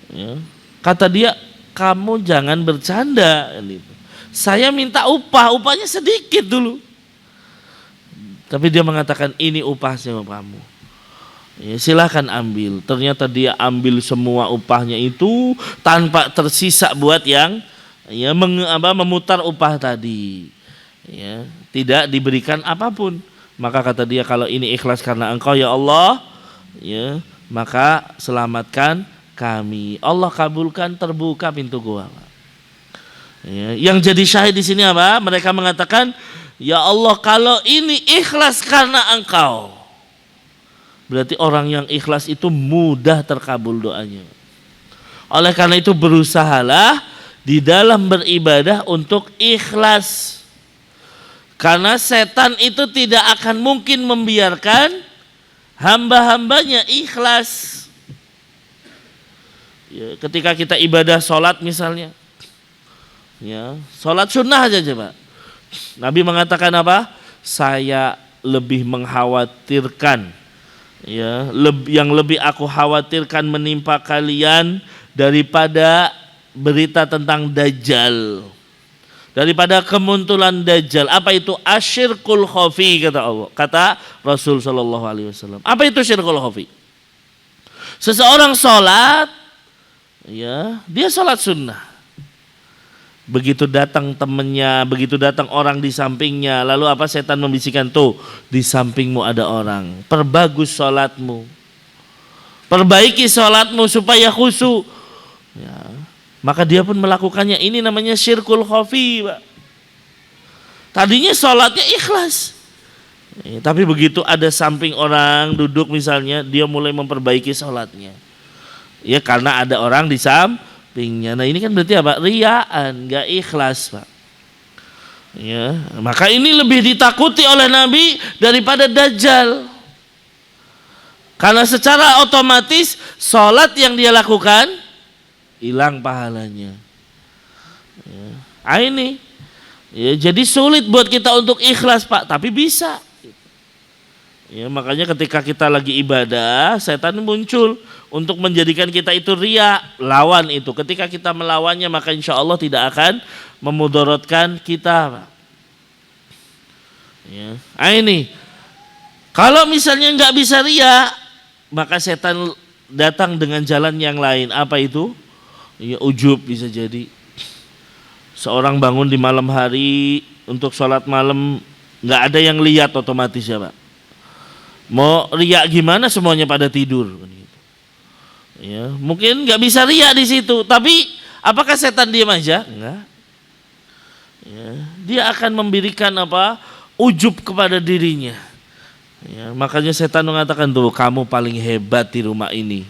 Ya. Kata dia, kamu jangan bercanda. Saya minta upahnya sedikit dulu. Tapi dia mengatakan ini upahnya kamu. Ya, silahkan ambil. Ternyata dia ambil semua upahnya itu tanpa tersisa buat yang ya memutar upah tadi, ya, tidak diberikan apapun. Maka kata dia, kalau ini ikhlas karena Engkau ya Allah, ya, maka selamatkan kami. Allah kabulkan, terbuka pintu goa. Ya, yang jadi syahid di sini apa? Mereka mengatakan, ya Allah, kalau ini ikhlas karena Engkau, berarti orang yang ikhlas itu mudah terkabul doanya. Oleh karena itu berusahalah di dalam beribadah untuk ikhlas. Karena setan itu tidak akan mungkin membiarkan hamba-hambanya ikhlas. Ya, ketika kita ibadah sholat misalnya, ya, sholat sunnah aja coba. Nabi mengatakan apa? Saya lebih mengkhawatirkan, ya, yang lebih aku khawatirkan menimpa kalian daripada berita tentang Dajjal, daripada kemunculan Dajjal. Apa itu? Asyirkul khafi, kata Allah, kata Rasul sallallahu alaihi wasallam. Apa itu syirkul khafi? Seseorang sholat, ya, dia sholat sunnah. Begitu datang temannya, begitu datang orang di sampingnya, lalu apa? Setan membisikkan, tuh di sampingmu ada orang, perbagus sholatmu, perbaiki sholatmu supaya khusyuk. Ya. maka dia pun melakukannya. Ini namanya syirkul khafi, Pak. Tadinya sholatnya ikhlas, tapi begitu ada samping orang duduk misalnya, dia mulai memperbaiki sholatnya. Ya karena ada orang di sampingnya. Nah ini kan berarti apa? Riyaan, nggak ikhlas, Pak. Ya, maka ini lebih ditakuti oleh Nabi daripada Dajjal. Karena secara otomatis sholat yang dia lakukan hilang pahalanya. Ya. Ini ya, jadi sulit buat kita untuk ikhlas, Pak, tapi bisa. Ya, makanya ketika kita lagi ibadah, setan muncul untuk menjadikan kita itu riya, lawan itu. Ketika kita melawannya, maka insya Allah tidak akan memudaratkan kita, Pak. Ya. Ini kalau misalnya nggak bisa riya, maka setan datang dengan jalan yang lain. Apa itu? Ya, ujub bisa jadi. Seorang bangun di malam hari untuk sholat malam, nggak ada yang lihat otomatis ya, Pak. Mau riak gimana, semuanya pada tidur. Ya, mungkin nggak bisa riak di situ, tapi apakah setan diam aja? Enggak. Ya, dia akan memberikan apa? Ujub kepada dirinya. Ya, makanya setan mengatakan tuh, kamu paling hebat di rumah ini.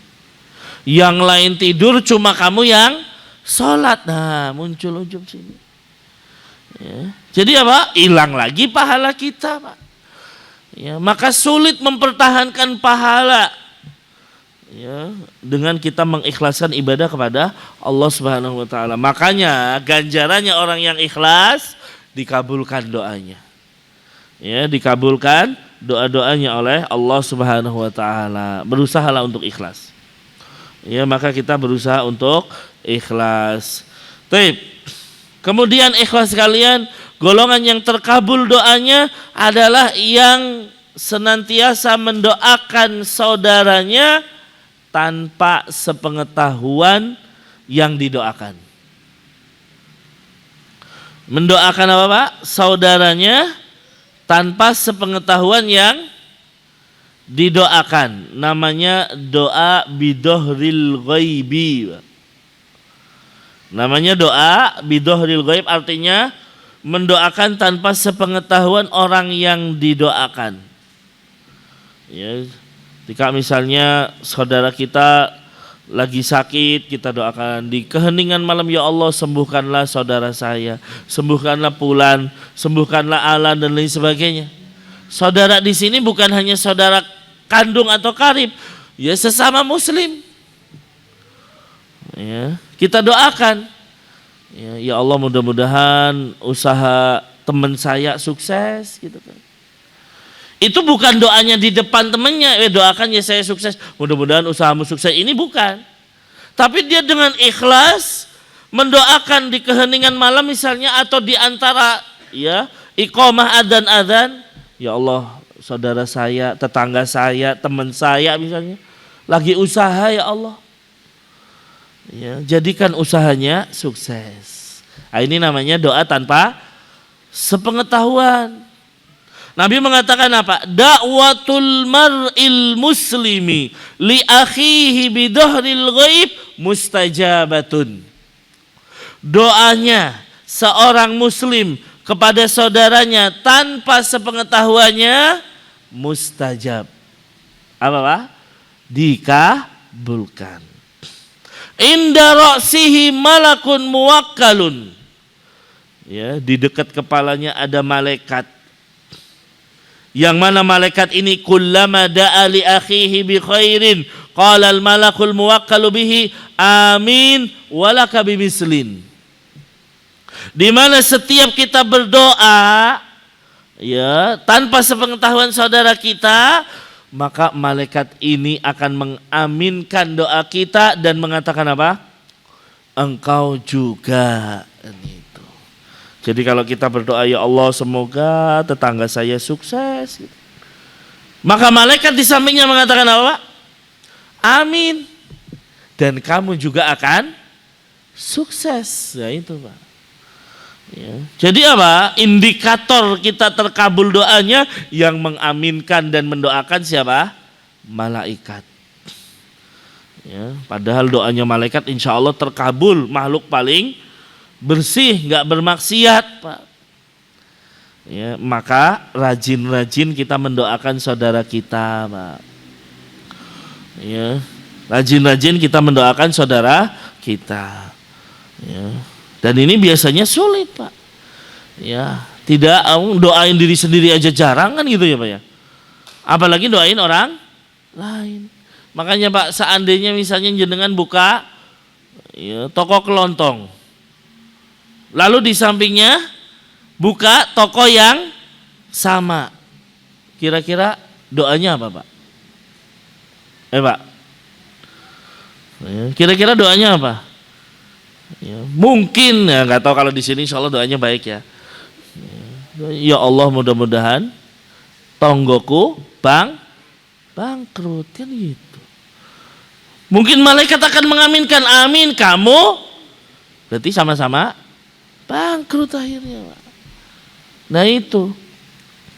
Yang lain tidur, cuma kamu yang sholat. Nah, muncul ujub sini. Ya. Jadi apa? Hilang lagi pahala kita, Pak. Ya, maka sulit mempertahankan pahala. Ya, dengan kita mengikhlaskan ibadah kepada Allah Subhanahu wa taala. Makanya ganjarannya orang yang ikhlas dikabulkan doanya. Ya, dikabulkan doa-doanya oleh Allah Subhanahu wa taala. Berusahalah untuk ikhlas. Ya, maka kita berusaha untuk ikhlas. Baik. Kemudian ikhlas kalian, golongan yang terkabul doanya adalah yang senantiasa mendoakan saudaranya tanpa sepengetahuan yang didoakan. Mendoakan apa, Pak? Saudaranya tanpa sepengetahuan yang didoakan. Namanya doa bidohril ghaibi. Namanya doa bidohril ghaib, artinya mendoakan tanpa sepengetahuan orang yang didoakan. Ya, jika misalnya saudara kita lagi sakit, kita doakan di keheningan malam, ya Allah sembuhkanlah saudara saya, sembuhkanlah Fulan, sembuhkanlah Alan dan lain sebagainya. Saudara di sini bukan hanya saudara kandung atau karib, ya sesama muslim. Ya, kita doakan. Ya Allah, mudah-mudahan usaha teman saya sukses gitu kan. Itu bukan doanya di depan temannya, doakan ya saya sukses, mudah-mudahan usahamu sukses. Ini bukan. Tapi dia dengan ikhlas mendoakan di keheningan malam misalnya, atau di antara ya iqamah adzan-adzan, ya Allah saudara saya, tetangga saya, teman saya misalnya lagi usaha, ya Allah. Ya, jadikan usahanya sukses. Nah, ini namanya doa tanpa sepengetahuan. Nabi mengatakan apa? Da'watul mar'il muslimi li akhihi bidahril ghaib mustajabatun. Doanya seorang muslim kepada saudaranya tanpa sepengetahuannya mustajab. Apa, Pak? Dikabulkan. Inda ra'sihi malakun muwakkalun. Ya, di dekat kepalanya ada malaikat. Yang mana malaikat ini kullama da'a li akhihi bi khairin qala al malakul muwakkalu bihi amin walaka bimislin. Di mana setiap kita berdoa ya tanpa sepengetahuan saudara kita, maka malaikat ini akan mengaminkan doa kita dan mengatakan apa? Engkau juga. Itu. Jadi kalau kita berdoa, ya Allah semoga tetangga saya sukses, maka malaikat di sampingnya mengatakan apa? Amin. Dan kamu juga akan sukses. Ya itu, Pak. Ya. Jadi apa? Indikator kita terkabul doanya yang mengaminkan dan mendoakan siapa? Malaikat. Ya, padahal doanya malaikat insya Allah terkabul, makhluk paling bersih, nggak bermaksiat, Pak. Ya, maka rajin-rajin kita mendoakan saudara kita, Pak. Ya, rajin-rajin kita mendoakan saudara kita. Ya, dan ini biasanya sulit, Pak. Ya, tidak doain diri sendiri aja jarang kan gitu ya, Pak ya. Apalagi doain orang lain. Makanya Pak, seandainya misalnya jenengan buka ya, toko kelontong, lalu di sampingnya buka toko yang sama, kira-kira doanya apa Pak? Pak, ya, kira-kira doanya apa? Ya, mungkin ya nggak tahu, kalau di sini insya Allah doanya baik ya. Ya Allah, mudah-mudahan tonggoku bangkrut kan gitu. Mungkin malaikat akan mengaminkan, amin, kamu berarti sama-sama bangkrut akhirnya, Pak. Nah itu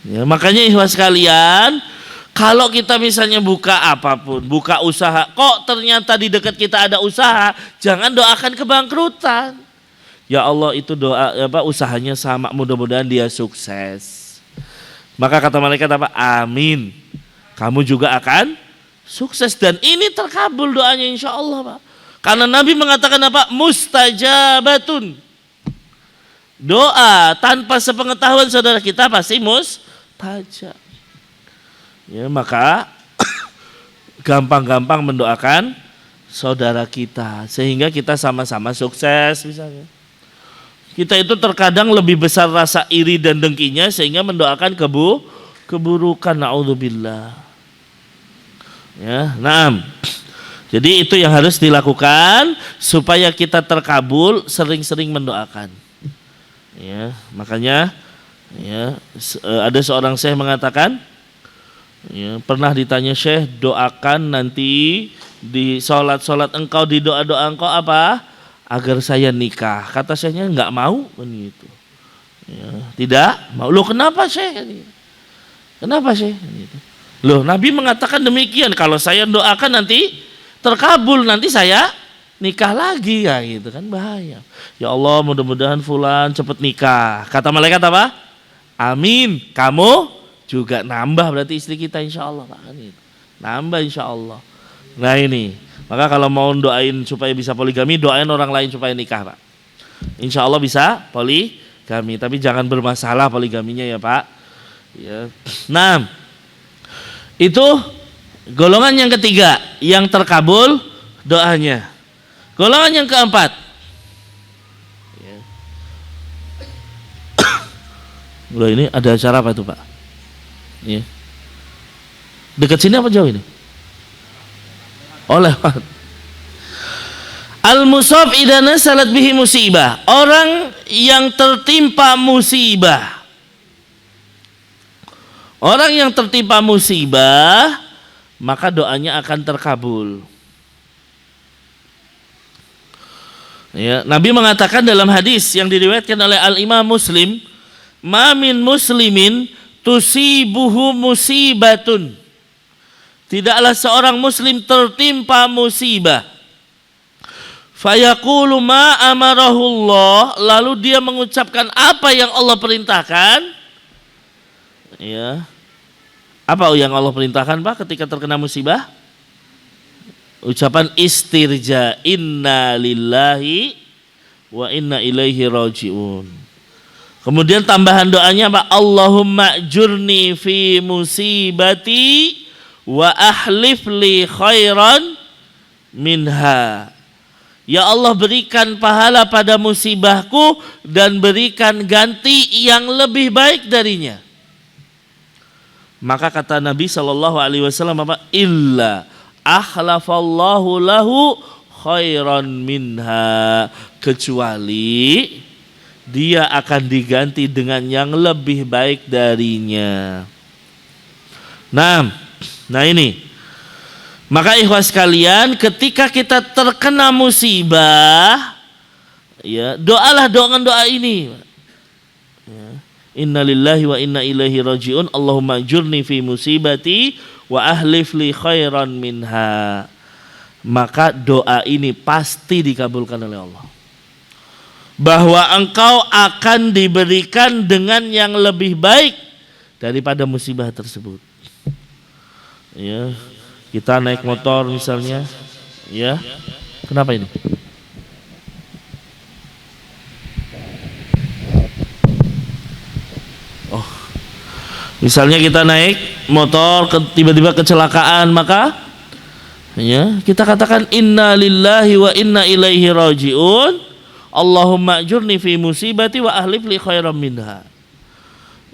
ya, makanya ikhwas sekalian, kalau kita misalnya buka apapun, buka usaha, kok ternyata di dekat kita ada usaha, jangan doakan kebangkrutan. Ya Allah, itu doa apa, usahanya sama, mudah-mudahan dia sukses. Maka kata malaikat apa? Amin. Kamu juga akan sukses, dan ini terkabul doanya insya Allah, Pak. Karena Nabi mengatakan apa? Mustajabatun. Doa tanpa sepengetahuan saudara kita pasti mustajab. Ya, maka gampang-gampang mendoakan saudara kita sehingga kita sama-sama sukses misalnya. Kita itu terkadang lebih besar rasa iri dan dengkinya sehingga mendoakan keburukan, naudzubillah. Ya, nah, jadi itu yang harus dilakukan supaya kita terkabul, sering-sering mendoakan. Ya, makanya ya, ada seorang syekh mengatakan, ya, pernah ditanya Syekh, doakan nanti di sholat engkau, di doa engkau apa? Agar saya nikah. Kata Syekhnya nggak mau kan gitu. Ya, tidak mau. Loh kenapa Syekh? Kenapa Syekh? Gitu. Loh, Nabi mengatakan demikian, kalau saya doakan nanti terkabul, nanti saya nikah lagi ya gitu kan, bahaya. Ya Allah, mudah-mudahan fulan cepat nikah. Kata malaikat apa? Amin. Kamu juga nambah berarti istri kita insya Allah, Pak, kan gitu. Nambah insya Allah. Nah ini, maka kalau mau doain supaya bisa poligami, doain orang lain supaya nikah, Pak. Insya Allah bisa poligami, tapi jangan bermasalah poligaminya ya, Pak. Ya. Nah, itu golongan yang ketiga yang terkabul doanya. Golongan yang keempat, ya. Loh, ini ada acara apa itu Pak? Ya. Dekat sini apa jauh ini? Oh, lewat. Al-musab idana salat bihi musibah, orang yang tertimpa musibah. Orang yang tertimpa musibah, maka doanya akan terkabul. Ya, Nabi mengatakan dalam hadis yang diriwayatkan oleh Al-Imam Muslim, "Ma min muslimin tusibuhu musibatun." Tidaklah seorang muslim tertimpa musibah. Fayaqulu ma amarahullah, lalu dia mengucapkan apa yang Allah perintahkan. Ya. Apa yang Allah perintahkan Pak ketika terkena musibah? Ucapan istirja, inna lillahi wa inna ilaihi raji'un. Kemudian tambahan doanya Pak, Allahumma jurni fi musibati wa ahlif li khairan minha. Ya Allah, berikan pahala pada musibahku dan berikan ganti yang lebih baik darinya. Maka kata Nabi SAW apa? Illa akhlafallahu lahu khairan minha, kecuali dia akan diganti dengan yang lebih baik darinya. Nah ini. Maka ikhwas sekalian, ketika kita terkena musibah, ya, doalah doa ini. Ya. Inna lillahi wa inna ilaihi raji'un. Allahumma ajurni fi musibati wa ahlif li khairan minha. maka doa ini pasti dikabulkan oleh Allah. Bahwa engkau akan diberikan dengan yang lebih baik daripada musibah tersebut. Ya, kita naik motor misalnya, ya. Kenapa ini? Oh, misalnya kita naik motor, tiba-tiba kecelakaan, maka ya kita katakan inna lillahi wa inna ilaihi rajiun. Allahumma ajurni fi musibati wa ahlif li khairam minha.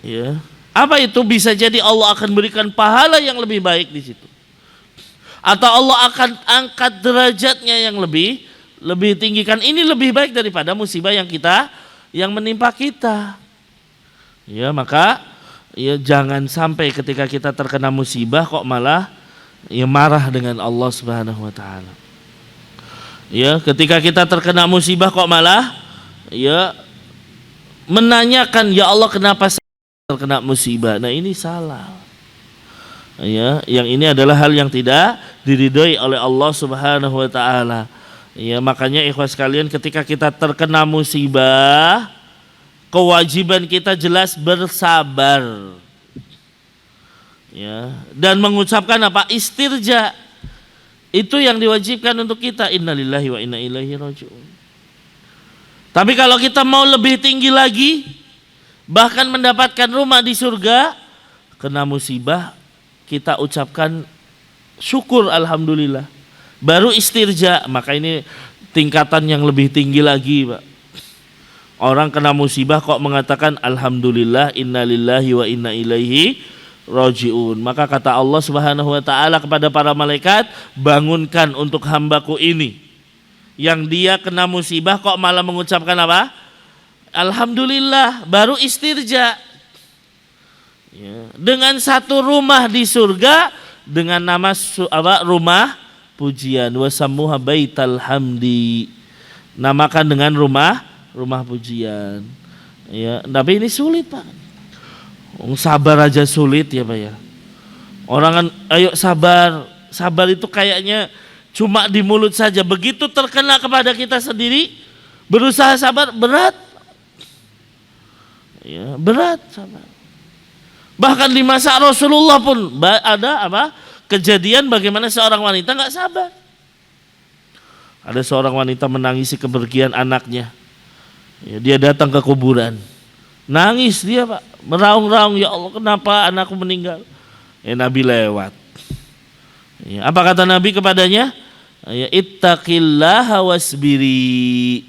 Ya. Apa itu? Bisa jadi Allah akan berikan pahala yang lebih baik di situ. Atau Allah akan angkat derajatnya yang lebih tinggikan. Ini lebih baik daripada musibah yang menimpa kita. Ya, maka ya jangan sampai ketika kita terkena musibah kok malah ya marah dengan Allah Subhanahu wa taala. Ya, ketika kita terkena musibah kok malah ya menanyakan, ya Allah kenapa saya terkena musibah? Nah, ini salah. Ya, yang ini adalah hal yang tidak diridhoi oleh Allah Subhanahu wa taala. Ya, makanya ikhwas sekalian, ketika kita terkena musibah, kewajiban kita jelas bersabar. Ya, dan mengucapkan apa? Istirja. Itu yang diwajibkan untuk kita. Innalillahi wa inna ilaihi raji'un. Tapi kalau kita mau lebih tinggi lagi, bahkan mendapatkan rumah di surga, kena musibah, kita ucapkan syukur alhamdulillah. Baru istirja. Maka ini tingkatan yang lebih tinggi lagi, Pak. Orang kena musibah kok mengatakan alhamdulillah, innalillahi wa inna ilaihi raji'un. Maka kata Allah Subhanahu wa taala kepada para malaikat, bangunkan untuk hambaku ini yang dia kena musibah kok malah mengucapkan apa? Alhamdulillah, baru istirja. Ya. Dengan satu rumah di surga dengan nama rumah pujian, wasammuha baital hamdi. Namakan dengan rumah pujian. Ya, tapi ini sulit, Pak. Sabar aja sulit ya, Pak ya. Orang kan ayo sabar. Sabar itu kayaknya cuma di mulut saja. Begitu terkena kepada kita sendiri, berusaha sabar berat. Ya, berat sabar. Bahkan di masa Rasulullah pun ada apa? Kejadian bagaimana seorang wanita enggak sabar. Ada seorang wanita menangisi kepergian anaknya. Ya, dia datang ke kuburan. Nangis dia, Pak, meraung-raung, ya Allah kenapa anakku meninggal? Nabi lewat. Ya, apa kata Nabi kepadanya? Ya, ittaqillaha wasbiri.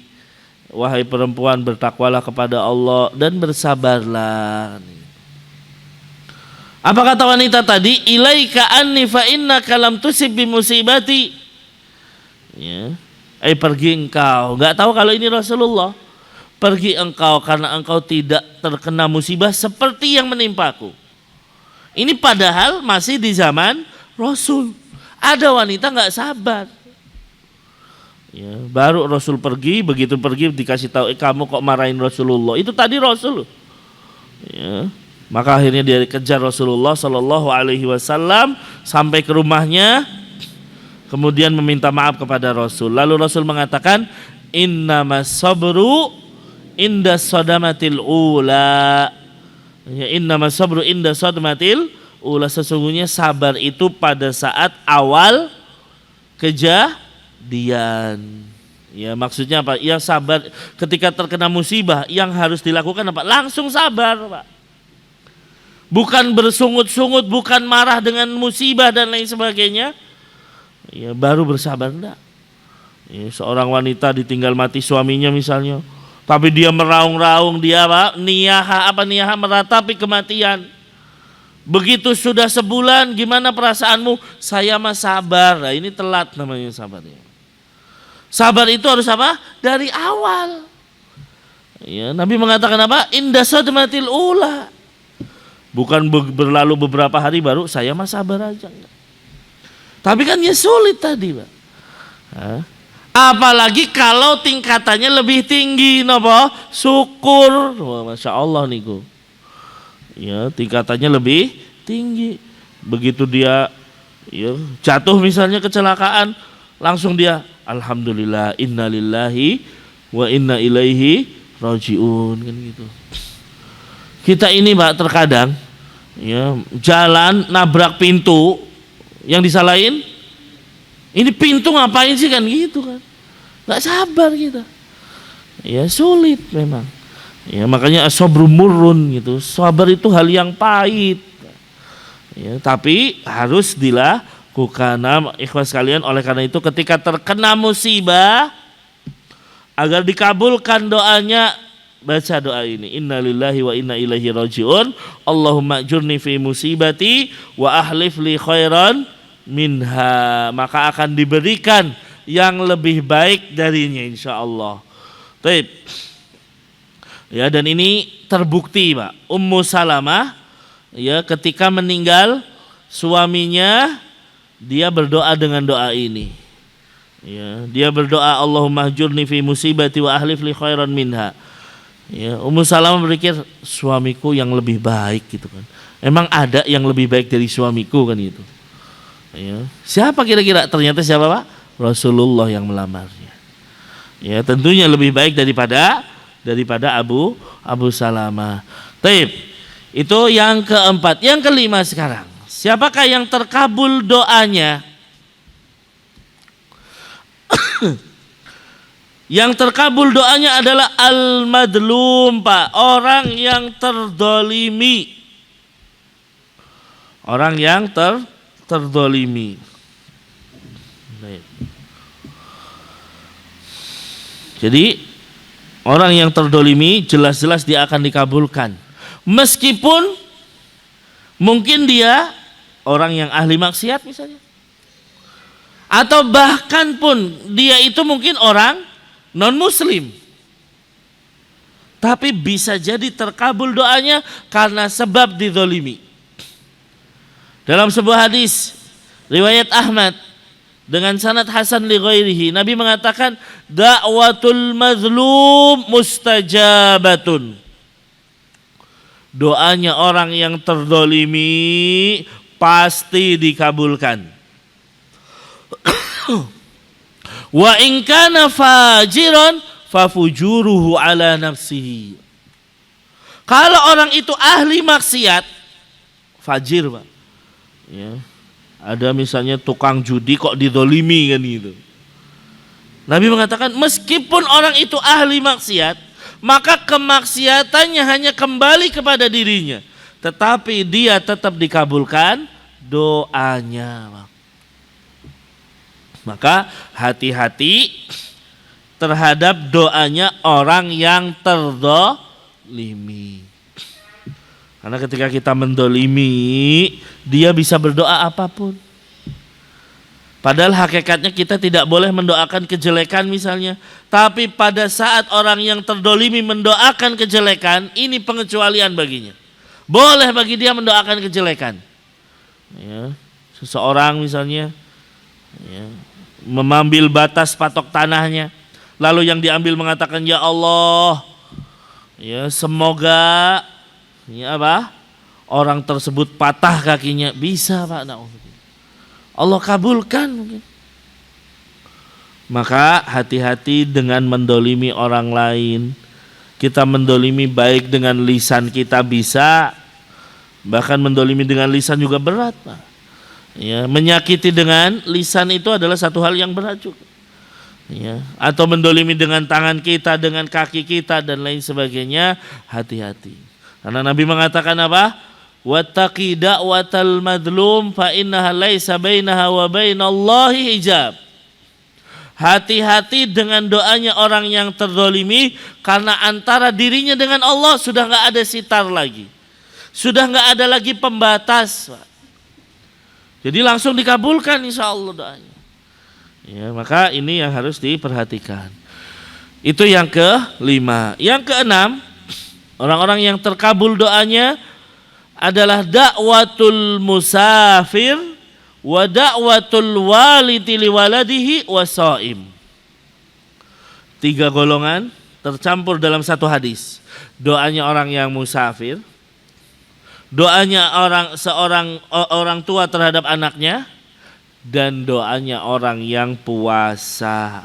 Wahai perempuan, bertakwalah kepada Allah dan bersabarlah. Apa kata wanita tadi? Ilaika anni fa innaka lam tusib bi musibati. Ya. Pergi engkau. Enggak tahu kalau ini Rasulullah. Pergi engkau karena engkau tidak terkena musibah seperti yang menimpaku. Ini padahal masih di zaman Rasul. Ada wanita nggak sabar. Ya, baru Rasul pergi, begitu pergi dikasih tahu, kamu kok marahin Rasulullah? Itu tadi Rasul. Ya, maka akhirnya dia kejar Rasulullah Shallallahu Alaihi Wasallam sampai ke rumahnya, kemudian meminta maaf kepada Rasul. Lalu Rasul mengatakan, innamas sabru inda sadamatil ula. Ya, innamas sabru inda sadamatil ula. Sesungguhnya sabar itu pada saat awal kejadian. Ya, maksudnya apa? Ya, sabar ketika terkena musibah, yang harus dilakukan apa? Langsung sabar, Pak. Bukan bersungut-sungut, bukan marah dengan musibah dan lain sebagainya. Ya, baru bersabar enggak. Ya, seorang wanita ditinggal mati suaminya misalnya, tapi dia meraung-raung, dia niyaha meratapi kematian. Begitu sudah sebulan, gimana perasaanmu? Saya mah sabar. Nah, ini telat namanya sabarnya. Sabar itu harus apa? Dari awal. Ya, Nabi mengatakan apa? Inda sadmatil ula. Bukan berlalu beberapa hari baru saya mah sabar aja. Tapi kan ya sulit tadi, Pak. Apalagi kalau tingkatannya lebih tinggi, nopo? Syukur. Wah, Masya Allah niku. Ya, tingkatannya lebih tinggi. Begitu dia ya, jatuh misalnya kecelakaan, langsung dia alhamdulillah, innalillahi wa inna ilaihi rajiun, kan gitu. Kita ini Pak terkadang ya jalan nabrak pintu, yang disalahin ini pintu ngapain sih, kan gitu kan. Nggak sabar kita. Ya sulit memang. Ya makanya as-sabru murrun gitu. Sabar itu hal yang pahit. Ya, tapi harus dilakukan, ikhwas sekalian. Oleh karena itu ketika terkena musibah, agar dikabulkan doanya, baca doa ini, innalillahi wa inna ilaihi rajiun, Allahumma ajurni fi musibati wa ahlif li khairan minha, maka akan diberikan yang lebih baik darinya insyaallah. Baik. Ya, dan ini terbukti Pak. Ummu Salamah ya ketika meninggal suaminya, dia berdoa dengan doa ini. Ya, dia berdoa Allahumma ajurni fi musibati wa ahlif li khairan minha. Ya, Ummu Salamah berpikir suamiku yang lebih baik gitu kan. Emang ada yang lebih baik dari suamiku kan gitu. Ya. Siapa kira-kira? Ternyata siapa Pak? Rasulullah yang melamarnya. Ya, tentunya lebih baik daripada Abu Salamah. Taib. Itu yang keempat. Yang kelima sekarang. Siapakah yang terkabul doanya? Yang terkabul doanya adalah al-madlum Pak, orang yang terdolimi. Orang yang terdolimi. Jadi orang yang terdolimi jelas-jelas dia akan dikabulkan. Meskipun mungkin dia orang yang ahli maksiat misalnya. Atau bahkan pun dia itu mungkin orang non-muslim. Tapi bisa jadi terkabul doanya karena sebab dizolimi. Dalam sebuah hadis riwayat Ahmad dengan sanad hasan li ghairihi, Nabi mengatakan da'watul mazlum mustajabatun. Doanya orang yang terdolimi pasti dikabulkan. Wa in kana fajiran fafujuruhu ala nafsihi. Kalau orang itu ahli maksiat, fajir Pak. Ya. Ada misalnya tukang judi kok didolimi kan gitu. Nabi mengatakan meskipun orang itu ahli maksiat, maka kemaksiatannya hanya kembali kepada dirinya, tetapi dia tetap dikabulkan doanya. Maka hati-hati terhadap doanya orang yang terdolimi. Karena ketika kita mendolimi, dia bisa berdoa apapun. Padahal hakikatnya kita tidak boleh mendoakan kejelekan misalnya. Tapi pada saat orang yang terdolimi mendoakan kejelekan, ini pengecualian baginya. Boleh bagi dia mendoakan kejelekan. Ya, seseorang misalnya ya, mengambil batas patok tanahnya, lalu yang diambil mengatakan ya Allah, ya semoga ya apa? Orang tersebut patah kakinya, bisa Pak. Allah kabulkan mungkin. Maka hati-hati dengan mendolimi orang lain. Kita mendolimi baik dengan lisan kita bisa, bahkan mendolimi dengan lisan juga berat Pak. Ya, menyakiti dengan lisan itu adalah satu hal yang berat juga. Ya, atau mendolimi dengan tangan kita, dengan kaki kita dan lain sebagainya, hati-hati. Karena Nabi mengatakan apa? Wattaqi da'watal madlum fa innaha laisa bainaha wa bainallahi hijab. Hati-hati dengan doanya orang yang terdolimi, karena antara dirinya dengan Allah sudah enggak ada sitar lagi. Sudah enggak ada lagi pembatas. Jadi langsung dikabulkan insyaallah doanya. Ya, maka ini yang harus diperhatikan. Itu yang kelima. Yang keenam, orang-orang yang terkabul doanya adalah da'watul musafir wa da'watul walidi liwaladihi wa shaim. 3 golongan tercampur dalam satu hadis. Doanya orang yang musafir, doanya orang tua terhadap anaknya, dan doanya orang yang puasa.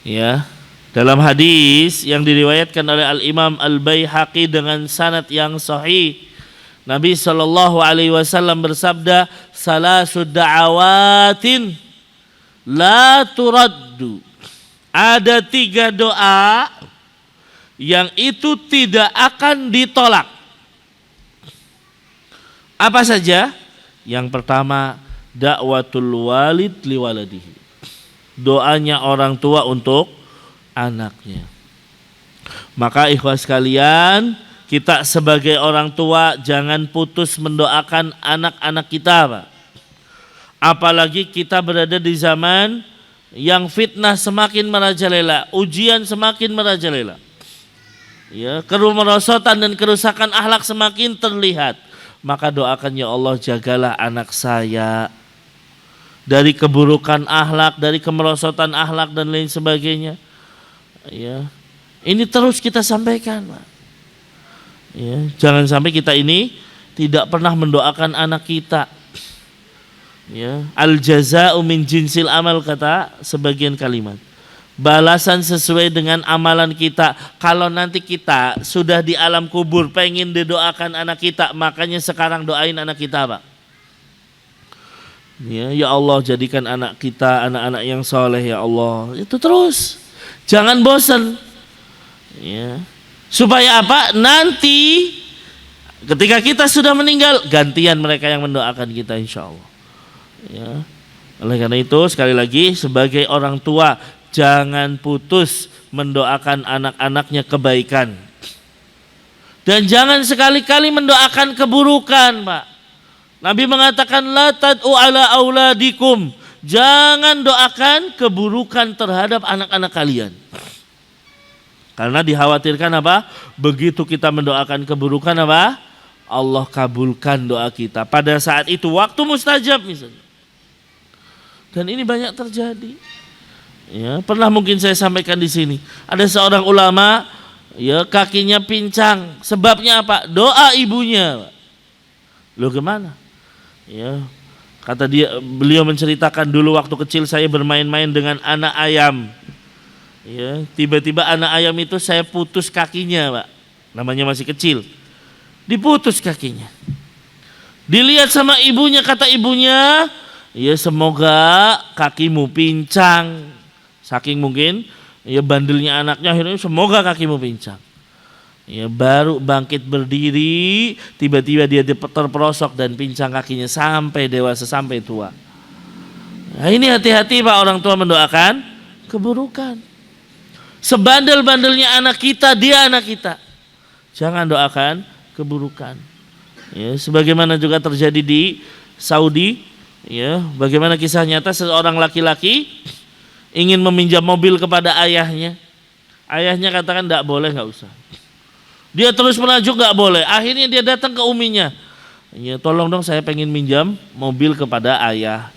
Ya, dalam hadis yang diriwayatkan oleh Al-Imam Al-Baihaqi dengan sanad yang sahih, Nabi sallallahu alaihi wasallam bersabda, "Salasud da'awatin la turaddu." Ada 3 doa yang itu tidak akan ditolak. Apa saja? Yang pertama, da'watul walid liwaladihi. Doanya orang tua untuk anaknya. Maka ikhwas sekalian, kita sebagai orang tua jangan putus mendoakan anak-anak kita, Pak. Apalagi kita berada di zaman yang fitnah semakin merajalela, ujian semakin merajalela. Ya, kemerosotan dan kerusakan akhlak semakin terlihat. Maka doakan, ya Allah, jagalah anak saya dari keburukan akhlak, dari kemerosotan akhlak dan lain sebagainya. Ya, ini terus kita sampaikan, Pak. Ya, jangan sampai kita ini tidak pernah mendoakan anak kita. Ya, al jaza'u min jinsil amal, kata sebagian kalimat. Balasan sesuai dengan amalan kita. Kalau nanti kita sudah di alam kubur pengen didoakan anak kita, makanya sekarang doain anak kita, Pak. Ya Allah, jadikan anak kita anak-anak yang soleh, ya Allah. Itu terus, jangan bosan. Ya, supaya apa? Nanti ketika kita sudah meninggal, gantian mereka yang mendoakan kita, insya Allah. Ya, oleh karena itu sekali lagi, sebagai orang tua jangan putus mendoakan anak-anaknya kebaikan, dan jangan sekali-kali mendoakan keburukan, Pak. Nabi mengatakan, la tad'u ala auladikum. Jangan doakan keburukan terhadap anak-anak kalian. Karena dikhawatirkan apa? Begitu kita mendoakan keburukan, apa? Allah kabulkan doa kita. Pada saat itu waktu mustajab misalnya. Dan ini banyak terjadi. Ya, pernah mungkin saya sampaikan di sini. Ada seorang ulama, ya, kakinya pincang. Sebabnya apa? Doa ibunya. Loh, gimana? Ya, kata beliau menceritakan, dulu waktu kecil saya bermain-main dengan anak ayam. Ya, tiba-tiba anak ayam itu saya putus kakinya, Pak. Namanya masih kecil. Diputus kakinya. Dilihat sama ibunya, kata ibunya, ya semoga kakimu pincang. Saking mungkin ya bandelnya anaknya, akhirnya semoga kakimu pincang. Ya, baru bangkit berdiri, tiba-tiba dia terperosok dan pincang kakinya sampai dewasa, sampai tua. Nah, ini hati-hati, Pak, orang tua mendoakan keburukan. Sebandel-bandelnya anak kita, dia anak kita. Jangan doakan keburukan. Ya, sebagaimana juga terjadi di Saudi, ya, bagaimana kisah nyata seorang laki-laki ingin meminjam mobil kepada ayahnya. Ayahnya katakan enggak boleh, enggak usah. Dia terus merajuk, nggak boleh. Akhirnya dia datang ke uminya. Ya, tolong dong, saya pengen minjam mobil kepada ayah.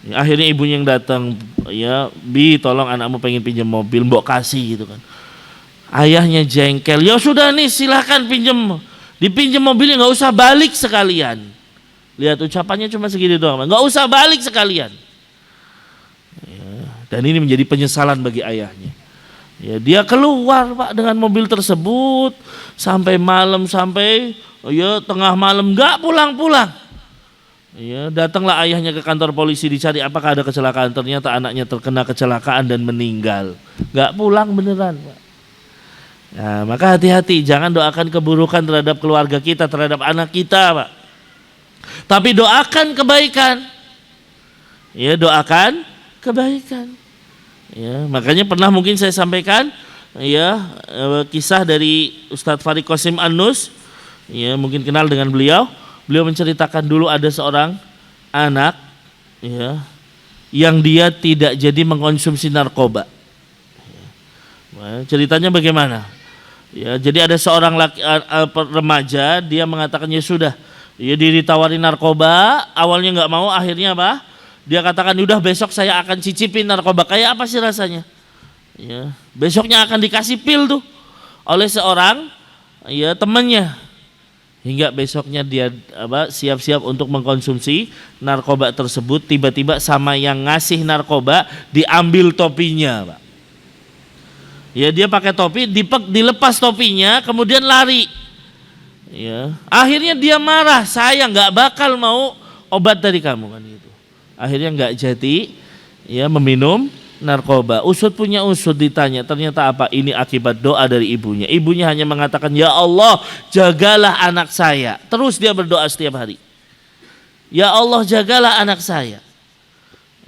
Ya, akhirnya ibunya yang datang. Ya, Bi, tolong anakmu pengen pinjam mobil, mbok kasih gitu kan. Ayahnya jengkel. Ya sudah nih, silahkan pinjam. Dipinjam mobilnya, nggak usah balik sekalian. Lihat ucapannya cuma segini doang. Nggak usah balik sekalian. Ya, dan ini menjadi penyesalan bagi ayahnya. Ya, dia keluar, Pak, dengan mobil tersebut sampai malam, sampai ya tengah malam nggak pulang-pulang. Ya, datanglah ayahnya ke kantor polisi, dicari apakah ada kecelakaan. Ternyata anaknya terkena kecelakaan dan meninggal. Nggak pulang beneran, Pak. Nah, maka hati-hati, jangan doakan keburukan terhadap keluarga kita, terhadap anak kita, Pak. Tapi doakan kebaikan. Ya, doakan kebaikan. Ya, makanya pernah mungkin saya sampaikan, ya, kisah dari Ustadz Farid Qasim An-Nus. Ya, mungkin kenal dengan beliau. Beliau menceritakan dulu ada seorang anak, ya, yang dia tidak jadi mengkonsumsi narkoba. Ya, ceritanya bagaimana? Ya, jadi ada seorang remaja, dia mengatakan, ya sudah, ya ditawarin narkoba, awalnya nggak mau, akhirnya apa? Dia katakan, udah besok saya akan cicipin narkoba. Kayak apa sih rasanya? Ya, besoknya akan dikasih pil tuh oleh seorang, ya, temannya. hingga besoknya dia siap-siap untuk mengkonsumsi narkoba tersebut. Tiba-tiba sama yang ngasih narkoba diambil topinya, Pak. Ya, dia pakai topi, dilepas topinya, kemudian lari. Ya, akhirnya dia marah, saya nggak bakal mau obat dari kamu kan gitu. Akhirnya nggak jadi, ya meminum narkoba. Usut punya usut, ditanya, ternyata apa? Ini akibat doa dari ibunya. Ibunya hanya mengatakan, ya Allah, jagalah anak saya. Terus dia berdoa setiap hari. Ya Allah, jagalah anak saya.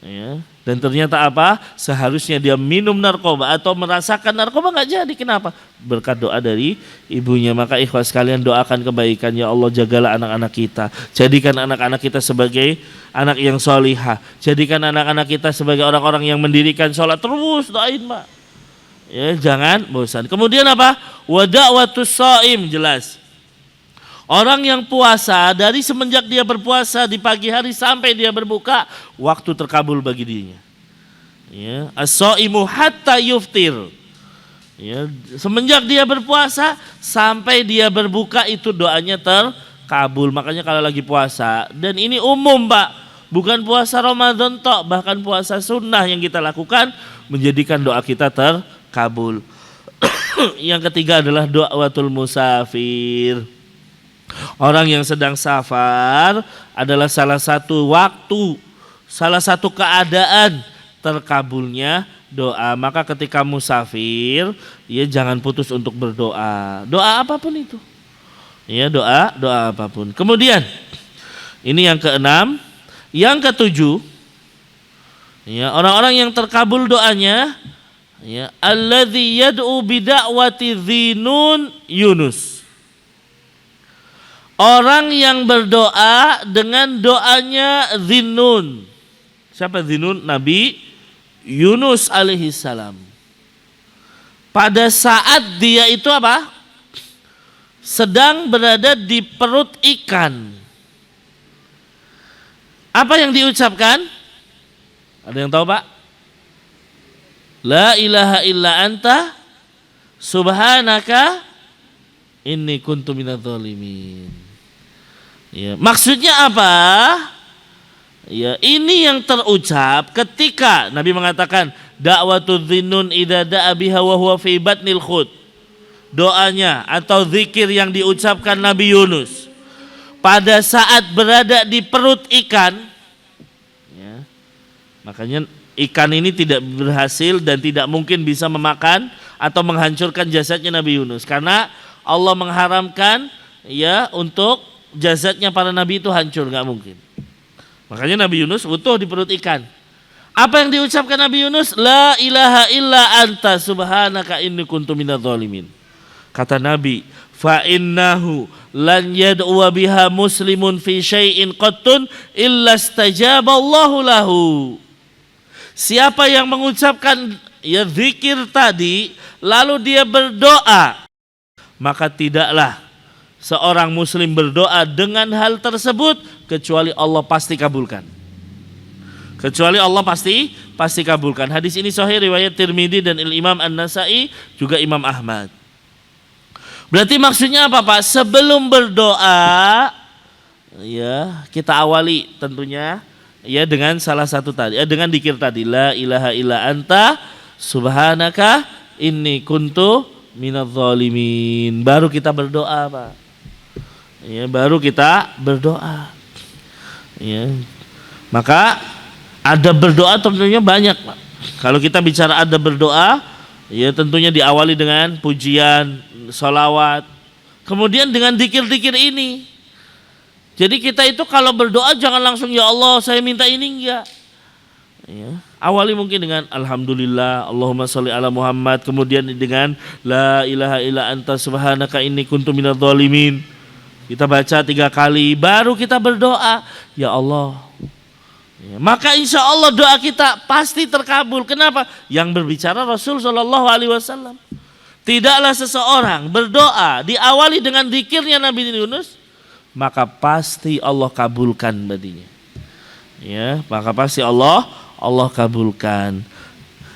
Ya. Dan ternyata apa? Seharusnya dia minum narkoba atau merasakan narkoba, nggak jadi. Kenapa? Berkat doa dari ibunya. Maka ikhwas sekalian, doakan kebaikan. Ya Allah, jagalah anak-anak kita. Jadikan anak-anak kita sebagai anak yang solihah. Jadikan anak-anak kita sebagai orang-orang yang mendirikan sholat. Terus doain, Pak. Ya, jangan bosan. Kemudian apa? Wada'watus shaim, jelas. Orang yang puasa, dari semenjak dia berpuasa di pagi hari sampai dia berbuka, waktu terkabul bagi dirinya. Ya, as-shaimu hatta yuftir. Ya, semenjak dia berpuasa sampai dia berbuka itu doanya terkabul. Makanya kalau lagi puasa, dan ini umum, Pak, bukan puasa Ramadan tok, bahkan puasa sunnah yang kita lakukan menjadikan doa kita terkabul. Yang ketiga adalah doawatul musafir. Orang yang sedang safar adalah salah satu waktu, salah satu keadaan terkabulnya doa. Maka ketika musafir, ya jangan putus untuk berdoa. Doa apapun itu. Ya, doa apapun. Kemudian ini yang keenam, yang ketujuh, ya orang-orang yang terkabul doanya, ya alladzi yad'u bida'wati dzinun Yunus. Orang yang berdoa dengan doanya Zinnun. Siapa Zinnun? Nabi Yunus alaihi salam. Pada saat dia itu apa? Sedang berada di perut ikan. Apa yang diucapkan? Ada yang tahu, Pak? La ilaha illa anta subhanaka inni kuntu minadz zalimin. Ya, maksudnya apa? Ya, ini yang terucap ketika Nabi mengatakan da'watul dzinnun idza da'a biha wa huwa fi batnil khut. Doanya atau zikir yang diucapkan Nabi Yunus pada saat berada di perut ikan. Ya, makanya ikan ini tidak berhasil dan tidak mungkin bisa memakan atau menghancurkan jasadnya Nabi Yunus karena Allah mengharamkan ya untuk jasadnya para nabi itu hancur, nggak mungkin. Makanya Nabi Yunus utuh di perut ikan. Apa yang diucapkan Nabi Yunus? La ilaha illa anta subhanaka inni kuntu minadz zalimin. Kata Nabi, fa innahu lan yad'u biha muslimun fi syai'in qattun illa istajaba Allahu lahu. Siapa yang mengucapkan ya zikir tadi lalu dia berdoa, maka tidaklah seorang muslim berdoa dengan hal tersebut kecuali Allah pasti kabulkan. Kecuali Allah pasti kabulkan. Hadis ini sahih riwayat Tirmidzi dan Imam An-Nasa'i juga Imam Ahmad. Berarti maksudnya apa, Pak? Sebelum berdoa ya kita awali tentunya ya dengan salah satu tadi, dengan dzikir tadi, la ilaha illa anta subhanaka inni kuntu minadz zalimin. Baru kita berdoa, Pak. Ya, baru kita berdoa. Ya. Maka ada berdoa tentunya banyak, Pak. Kalau kita bicara ada berdoa, ya tentunya diawali dengan pujian, sholawat, kemudian dengan dzikir-dzikir ini. Jadi kita itu kalau berdoa jangan langsung ya Allah saya minta ini, enggak. Ya. Awali mungkin dengan alhamdulillah, Allahumma sholli ala Muhammad, kemudian dengan la ilaha illa anta subhanaka inni kuntu minadz zalimin. Kita baca 3 kali, baru kita berdoa, ya Allah. Ya, maka insya Allah doa kita pasti terkabul. Kenapa? Yang berbicara Rasul Shallallahu Alaihi Wasallam. Tidaklah seseorang berdoa diawali dengan dzikirnya Nabi Yunus, maka pasti Allah kabulkan badinya. Ya, maka pasti Allah kabulkan.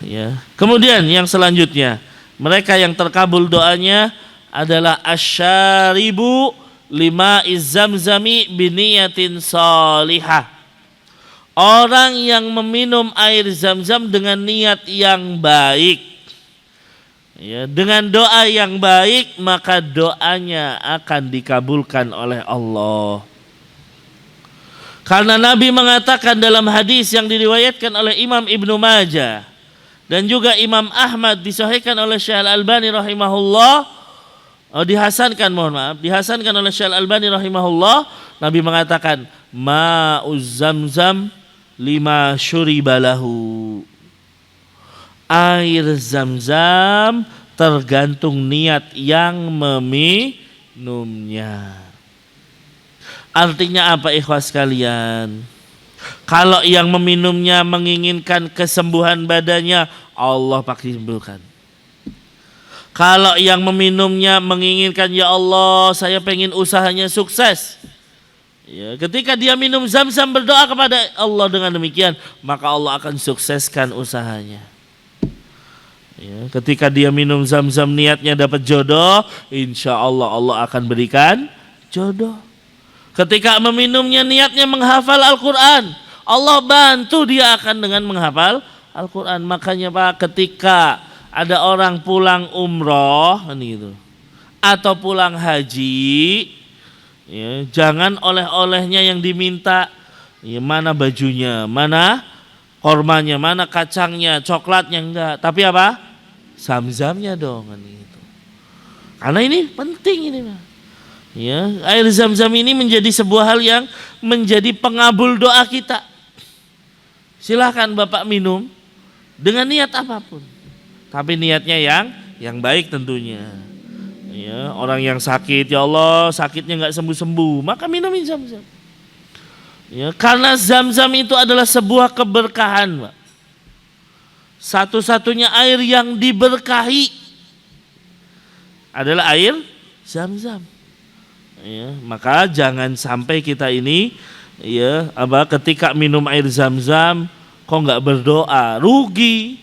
Ya. Kemudian yang selanjutnya, mereka yang terkabul doanya adalah asyaribu lima zamzami biniyatin salihah. Orang yang meminum air zam-zam dengan niat yang baik, ya, dengan doa yang baik, maka doanya akan dikabulkan oleh Allah. Karena Nabi mengatakan dalam hadis yang diriwayatkan oleh Imam Ibnu Majah dan juga Imam Ahmad, disahihkan oleh Syekh Al-Albani rahimahullah, dihasankan oleh Syekh Al-Albani rahimahullah, Nabi mengatakan ma'uz zamzam lima syuribalahu. Air zam-zam tergantung niat yang meminumnya. Artinya apa ikhwas sekalian? Kalau yang meminumnya menginginkan kesembuhan badannya, Allah pasti sembuhkan. Kalau yang meminumnya menginginkan, ya Allah saya pengen usahanya sukses, ya, ketika dia minum zam-zam berdoa kepada Allah dengan demikian, maka Allah akan sukseskan usahanya. Ya, ketika dia minum zam-zam niatnya dapat jodoh, insya Allah Allah akan berikan jodoh. Ketika meminumnya niatnya menghafal Al-Quran, Allah bantu dia akan dengan menghafal Al-Quran. Makanya Pak, ketika ada orang pulang umroh gitu, atau pulang haji, ya, jangan oleh-olehnya yang diminta, ya, mana bajunya, mana kormanya, mana kacangnya, coklatnya, enggak. Tapi apa? Zam-zamnya dong gitu. Karena ini penting ini, Pak. Ya, air zam-zam ini menjadi sebuah hal yang menjadi pengabul doa kita. Silahkan Bapak minum dengan niat apapun, tapi niatnya yang baik tentunya. Ya, orang yang sakit, ya Allah sakitnya nggak sembuh-sembuh, maka minumin zam-zam. Ya, karena zam-zam itu adalah sebuah keberkahan, Pak. Satu-satunya air yang diberkahi adalah air zam-zam. Ya, maka jangan sampai kita ini, ya, ketika minum air zam-zam kok nggak berdoa, rugi.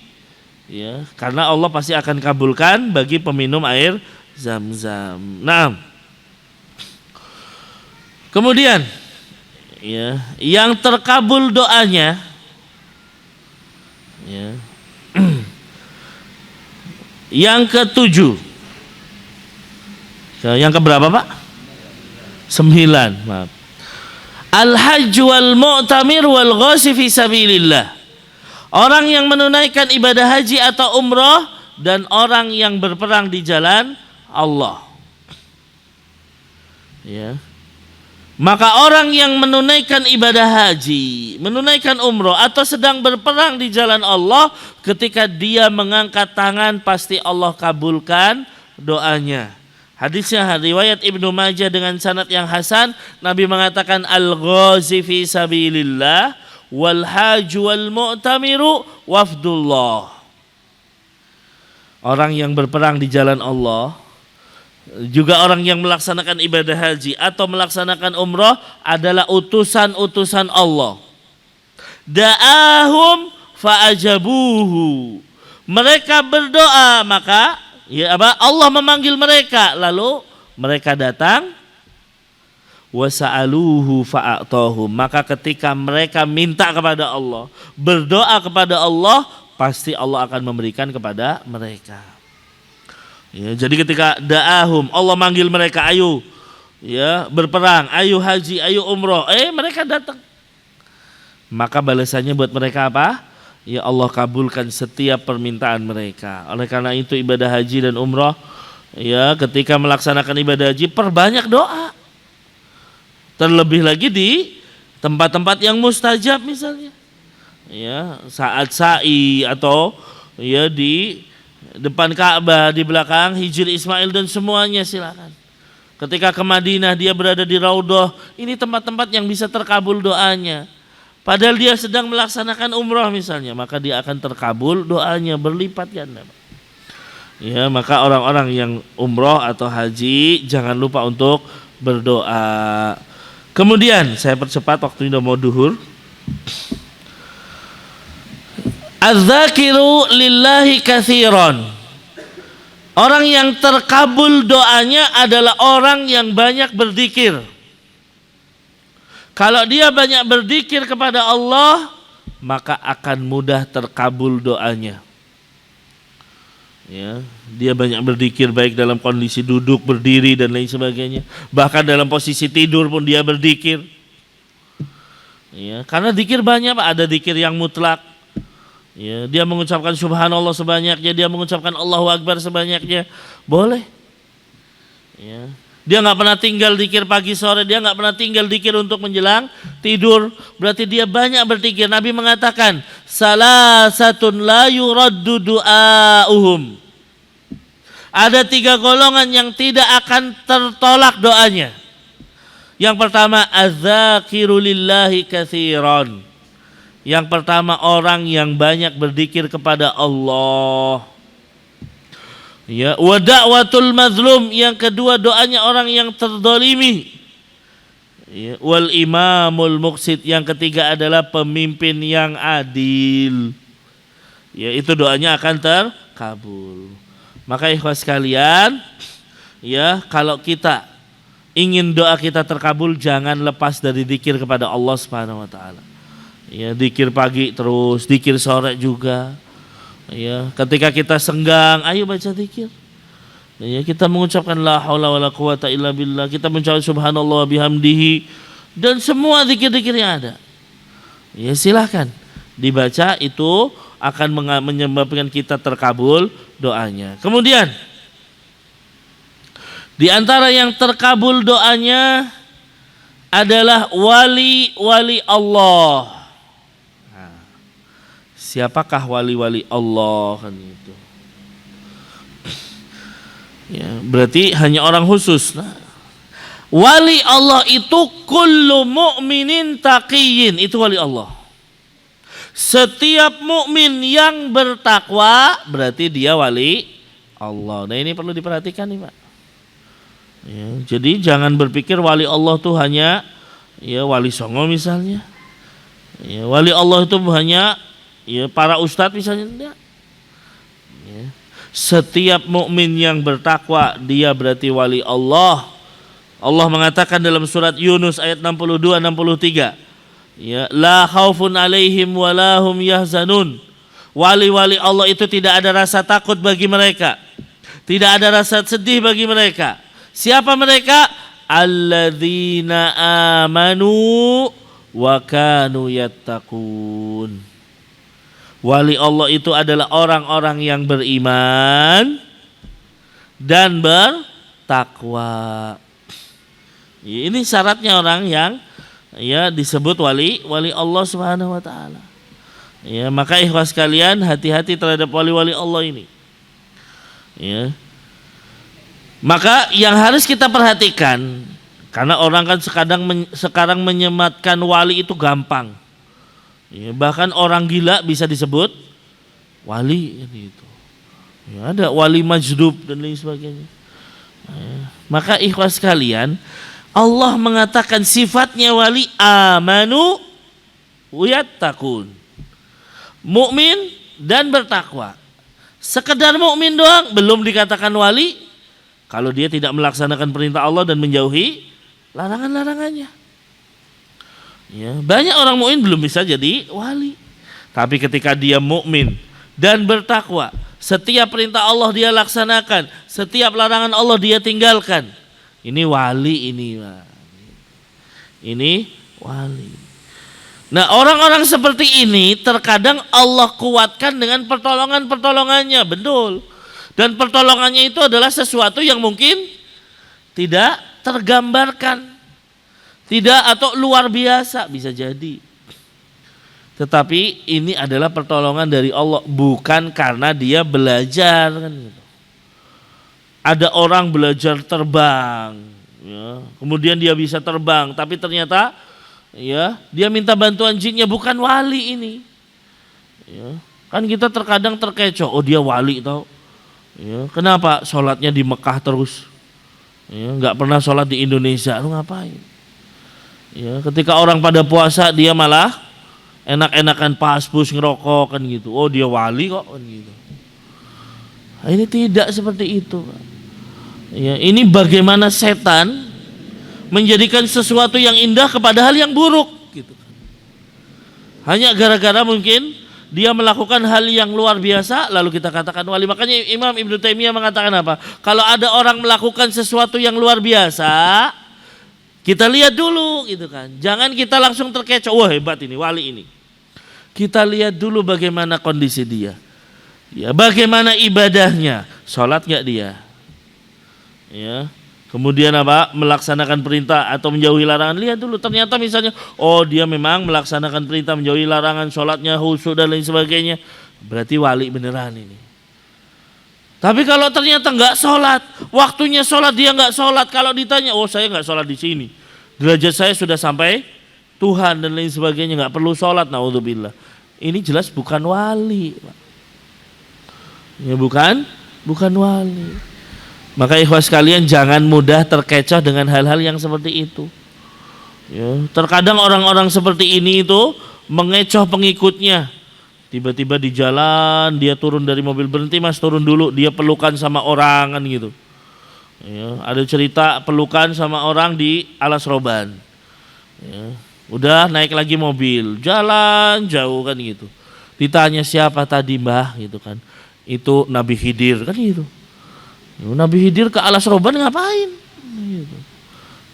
Ya, karena Allah pasti akan kabulkan bagi peminum air zam-zam. Nah, kemudian, ya, yang terkabul doanya, ya, yang ketujuh, yang keberapa Pak? 9. Maaf. Al-hajj wal mu'tamir wal ghazi fi sabilillah. Orang yang menunaikan ibadah haji atau umrah dan orang yang berperang di jalan Allah. Ya. Maka orang yang menunaikan ibadah haji, menunaikan umrah atau sedang berperang di jalan Allah, ketika dia mengangkat tangan pasti Allah kabulkan doanya. Hadisnya riwayat Ibnu Majah dengan sanad yang hasan, Nabi mengatakan al-ghazi fi sabilillah wal hajj wal mu'tamiru wafdullah. Orang yang berperang di jalan Allah, juga orang yang melaksanakan ibadah haji atau melaksanakan umrah adalah utusan-utusan Allah. Da'ahum fa'ajabuhu. Mereka berdoa, maka ya Allah memanggil mereka, lalu mereka datang. Wasa'aluhu fa'atahum. Maka ketika mereka minta kepada Allah, berdoa kepada Allah, pasti Allah akan memberikan kepada mereka. Ya, jadi ketika da'ahum, Allah manggil mereka, ayo, ya, berperang, ayo haji, ayo umroh, mereka datang. Maka balasannya buat mereka apa? Ya Allah kabulkan setiap permintaan mereka. Oleh karena itu ibadah haji dan umrah, ya, ketika melaksanakan ibadah haji perbanyak doa. Terlebih lagi di tempat-tempat yang mustajab misalnya, ya, saat sa'i atau ya di depan Ka'bah, di belakang Hijr Ismail dan semuanya silakan. Ketika ke Madinah dia berada di Raudhah, ini tempat-tempat yang bisa terkabul doanya. Padahal dia sedang melaksanakan umrah misalnya, maka dia akan terkabul doanya berlipat ganda. Ya, maka orang-orang yang umrah atau haji jangan lupa untuk berdoa. Kemudian saya percepat, waktu ini udah mau duhur. Az-zakiru lillahi katsiran. Orang yang terkabul doanya adalah orang yang banyak berzikir. Kalau dia banyak berzikir kepada Allah, maka akan mudah terkabul doanya. Ya, dia banyak berzikir baik dalam kondisi duduk, berdiri dan lain sebagainya. Bahkan dalam posisi tidur pun dia berzikir. Ya, karena zikir banyak, Pak. Ada zikir yang mutlak. Ya, dia mengucapkan subhanallah sebanyaknya, dia mengucapkan Allahu Akbar sebanyaknya. Boleh. Ya. Dia nggak pernah tinggal zikir pagi sore, dia nggak pernah tinggal zikir untuk menjelang tidur. Berarti dia banyak berzikir. Nabi mengatakan, salasatun la yuraddu du'auhum. Ada 3 golongan yang tidak akan tertolak doanya. Yang pertama, az-zakiru lillahi katsiran. Yang pertama, orang yang banyak berzikir kepada Allah. Ya, wa da'watul mazlum, yang kedua doanya orang yang terzalimi. Ya, wal imamul muqsit, yang ketiga adalah pemimpin yang adil. Ya, itu doanya akan terkabul. Maka ikhwas sekalian, ya, kalau kita ingin doa kita terkabul, jangan lepas dari zikir kepada Allah Subhanahu wa taala. Ya, zikir pagi terus, zikir sore juga. Ya, ketika kita senggang, ayo baca zikir. Ya, kita mengucapkan la haula wala quwata illa billah, kita mengucapkan subhanallah bihamdihi dan semua zikir-zikir yang ada. Ya, silahkan dibaca, itu akan menyebabkan kita terkabul doanya. Kemudian di antara yang terkabul doanya adalah wali-wali Allah. Siapakah wali-wali Allah kan itu? Ya, berarti hanya orang khusus. Nah, wali Allah itu kullu mu'minin taqiyyin, itu wali Allah. Setiap mukmin yang bertakwa berarti dia wali Allah. Nah, ini perlu diperhatikan nih, Pak. Ya, jadi jangan berpikir wali Allah itu hanya ya wali songo misalnya. Ya, wali Allah itu hanya ya para ustadz misalnya, enggak. Ya. Setiap mukmin yang bertakwa dia berarti wali Allah. Allah mengatakan dalam surat Yunus ayat 62-63, ya, la khaufun alaihim walahum yahzanun. Wali-wali Allah itu tidak ada rasa takut bagi mereka, tidak ada rasa sedih bagi mereka. Siapa mereka? Alladzina amanu wa kanu yattaqun. Wali Allah itu adalah orang-orang yang beriman dan bertakwa. Ini syaratnya orang yang ya disebut wali Allah Subhanahu wa taala. Ya, maka ikhwas sekalian, hati-hati terhadap wali-wali Allah ini. Ya. Maka yang harus kita perhatikan, karena orang kan sekarang menyematkan wali itu gampang. Ya, bahkan orang gila bisa disebut wali gitu. Ya, ada wali majdub dan lain sebagainya. Ya, maka ikhwas sekalian, Allah mengatakan sifatnya wali amanu yattaqun. Mukmin dan bertakwa. Sekedar mukmin doang belum dikatakan wali kalau dia tidak melaksanakan perintah Allah dan menjauhi larangan-larangannya. Ya, banyak orang mukmin belum bisa jadi wali. Tapi ketika dia mukmin dan bertakwa, setiap perintah Allah dia laksanakan, setiap larangan Allah dia tinggalkan. Ini wali ini, Pak. Ini wali. Nah, orang-orang seperti ini terkadang Allah kuatkan dengan pertolongan-pertolongannya, betul. Dan pertolongannya itu adalah sesuatu yang mungkin tidak tergambarkan. Tidak, atau luar biasa bisa jadi. Tetapi ini adalah pertolongan dari Allah, bukan karena dia belajar kan gitu. Ada orang belajar terbang, ya, kemudian dia bisa terbang, tapi ternyata ya dia minta bantuan jinnya, bukan wali ini. Ya, kan kita terkadang terkecoh, oh dia wali tau. Ya, kenapa sholatnya di Mekah terus? Ya, nggak pernah sholat di Indonesia, lu ngapain? Ya, ketika orang pada puasa dia malah enak-enakan pasbus ngerokok kan gitu. Oh dia wali kok kan gitu. Ini tidak seperti itu. Ya, ini bagaimana setan menjadikan sesuatu yang indah kepada hal yang buruk gitu. Hanya gara-gara mungkin dia melakukan hal yang luar biasa lalu kita katakan wali. Makanya Imam Ibnu Taimiyah mengatakan apa? Kalau ada orang melakukan sesuatu yang luar biasa, kita lihat dulu gitu kan. Jangan kita langsung terkecoh, wah hebat ini wali ini. Kita lihat dulu bagaimana kondisi dia. Ya, bagaimana ibadahnya? Salat enggak dia? Ya. Kemudian apa? Melaksanakan perintah atau menjauhi larangan. Lihat dulu, ternyata misalnya, oh dia memang melaksanakan perintah, menjauhi larangan, sholatnya khusyuk dan lain sebagainya. Berarti wali beneran ini. Tapi kalau ternyata nggak sholat, waktunya sholat dia nggak sholat. Kalau ditanya, oh saya nggak sholat di sini, derajat saya sudah sampai Tuhan dan lain sebagainya, nggak perlu sholat. Naudzubillah. Ini jelas bukan wali. Ya bukan wali. Maka ikhwas sekalian jangan mudah terkecoh dengan hal-hal yang seperti itu. Ya, terkadang orang-orang seperti ini itu mengecoh pengikutnya. Tiba-tiba di jalan dia turun dari mobil, berhenti mas, turun dulu, dia pelukan sama orang kan gitu. Ya, ada cerita pelukan sama orang di Alas Roban. Ya, udah naik lagi mobil, jalan jauh kan gitu. Ditanya siapa tadi mbah gitu kan. Itu Nabi Khidir kan gitu. Nabi Khidir ke Alas Roban ngapain? Gitu.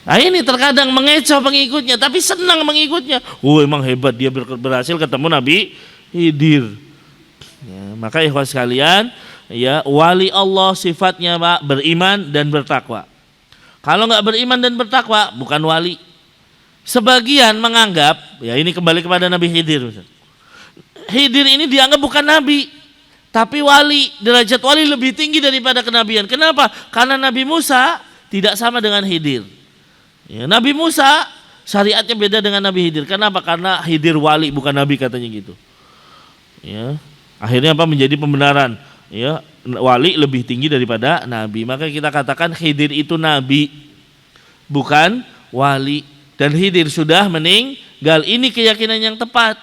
Nah ini terkadang mengecoh pengikutnya, tapi senang mengikutnya. Oh emang hebat dia berhasil ketemu Nabi Khidir. Ya, maka ikhwas sekalian, ya wali Allah sifatnya Pak, beriman dan bertakwa. Kalau nggak beriman dan bertakwa bukan wali. Sebagian menganggap, ya ini kembali kepada Nabi Khidir. Khidir ini dianggap bukan nabi, tapi wali. Derajat wali lebih tinggi daripada kenabian. Kenapa? Karena Nabi Musa tidak sama dengan Khidir. Ya, Nabi Musa syariatnya beda dengan Nabi Khidir. Kenapa? Karena Khidir wali bukan nabi katanya gitu. Ya, akhirnya apa menjadi pembenaran? Ya, wali lebih tinggi daripada nabi. Maka kita katakan Khidir itu nabi, bukan wali. Dan Khidir sudah meninggal. Ini keyakinan yang tepat.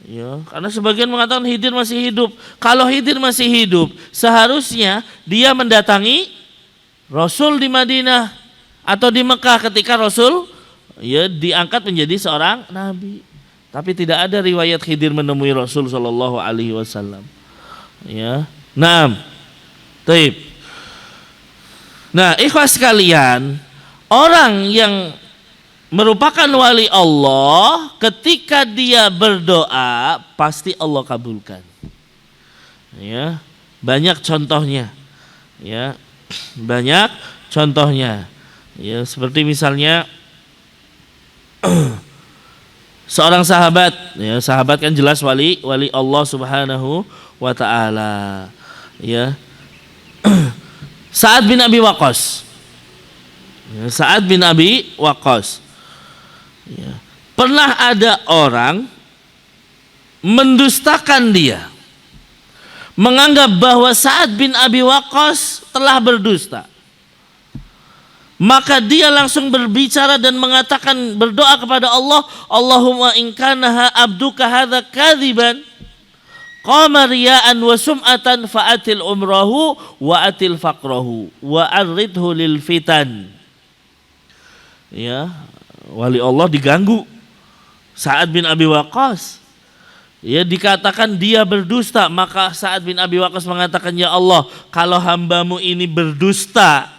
Ya, karena sebagian mengatakan Khidir masih hidup. Kalau Khidir masih hidup, seharusnya dia mendatangi Rasul di Madinah atau di Mekah ketika Rasul ya diangkat menjadi seorang nabi. Tapi tidak ada riwayat Khidir menemui Rasul sallallahu alaihi wasallam. Ya. Taib. Nah, ikhwas sekalian, orang yang merupakan wali Allah, ketika dia berdoa pasti Allah kabulkan. Ya, banyak contohnya. Ya, banyak contohnya. Ya, seperti misalnya seorang sahabat, ya, sahabat kan jelas wali Allah Subhanahu wa taala. Ya. Sa'ad bin Abi Waqqas. Ya, Sa'ad bin Abi Waqqas. Ya. Pernah ada orang mendustakan dia, menganggap bahwa Sa'ad bin Abi Waqqas telah berdusta. Maka dia langsung berbicara dan mengatakan, berdoa kepada Allah, Allahumma in kana abduka hadza kadziban qama riya'an wa sum'atan fa'atil umrahu wa atil faqrahu wa arridhu lil fitan. Ya, wali Allah diganggu. Sa'ad bin Abi Waqqas, ya, dikatakan dia berdusta. Maka Sa'ad bin Abi Waqqas mengatakan, ya Allah, kalau hambamu ini berdusta,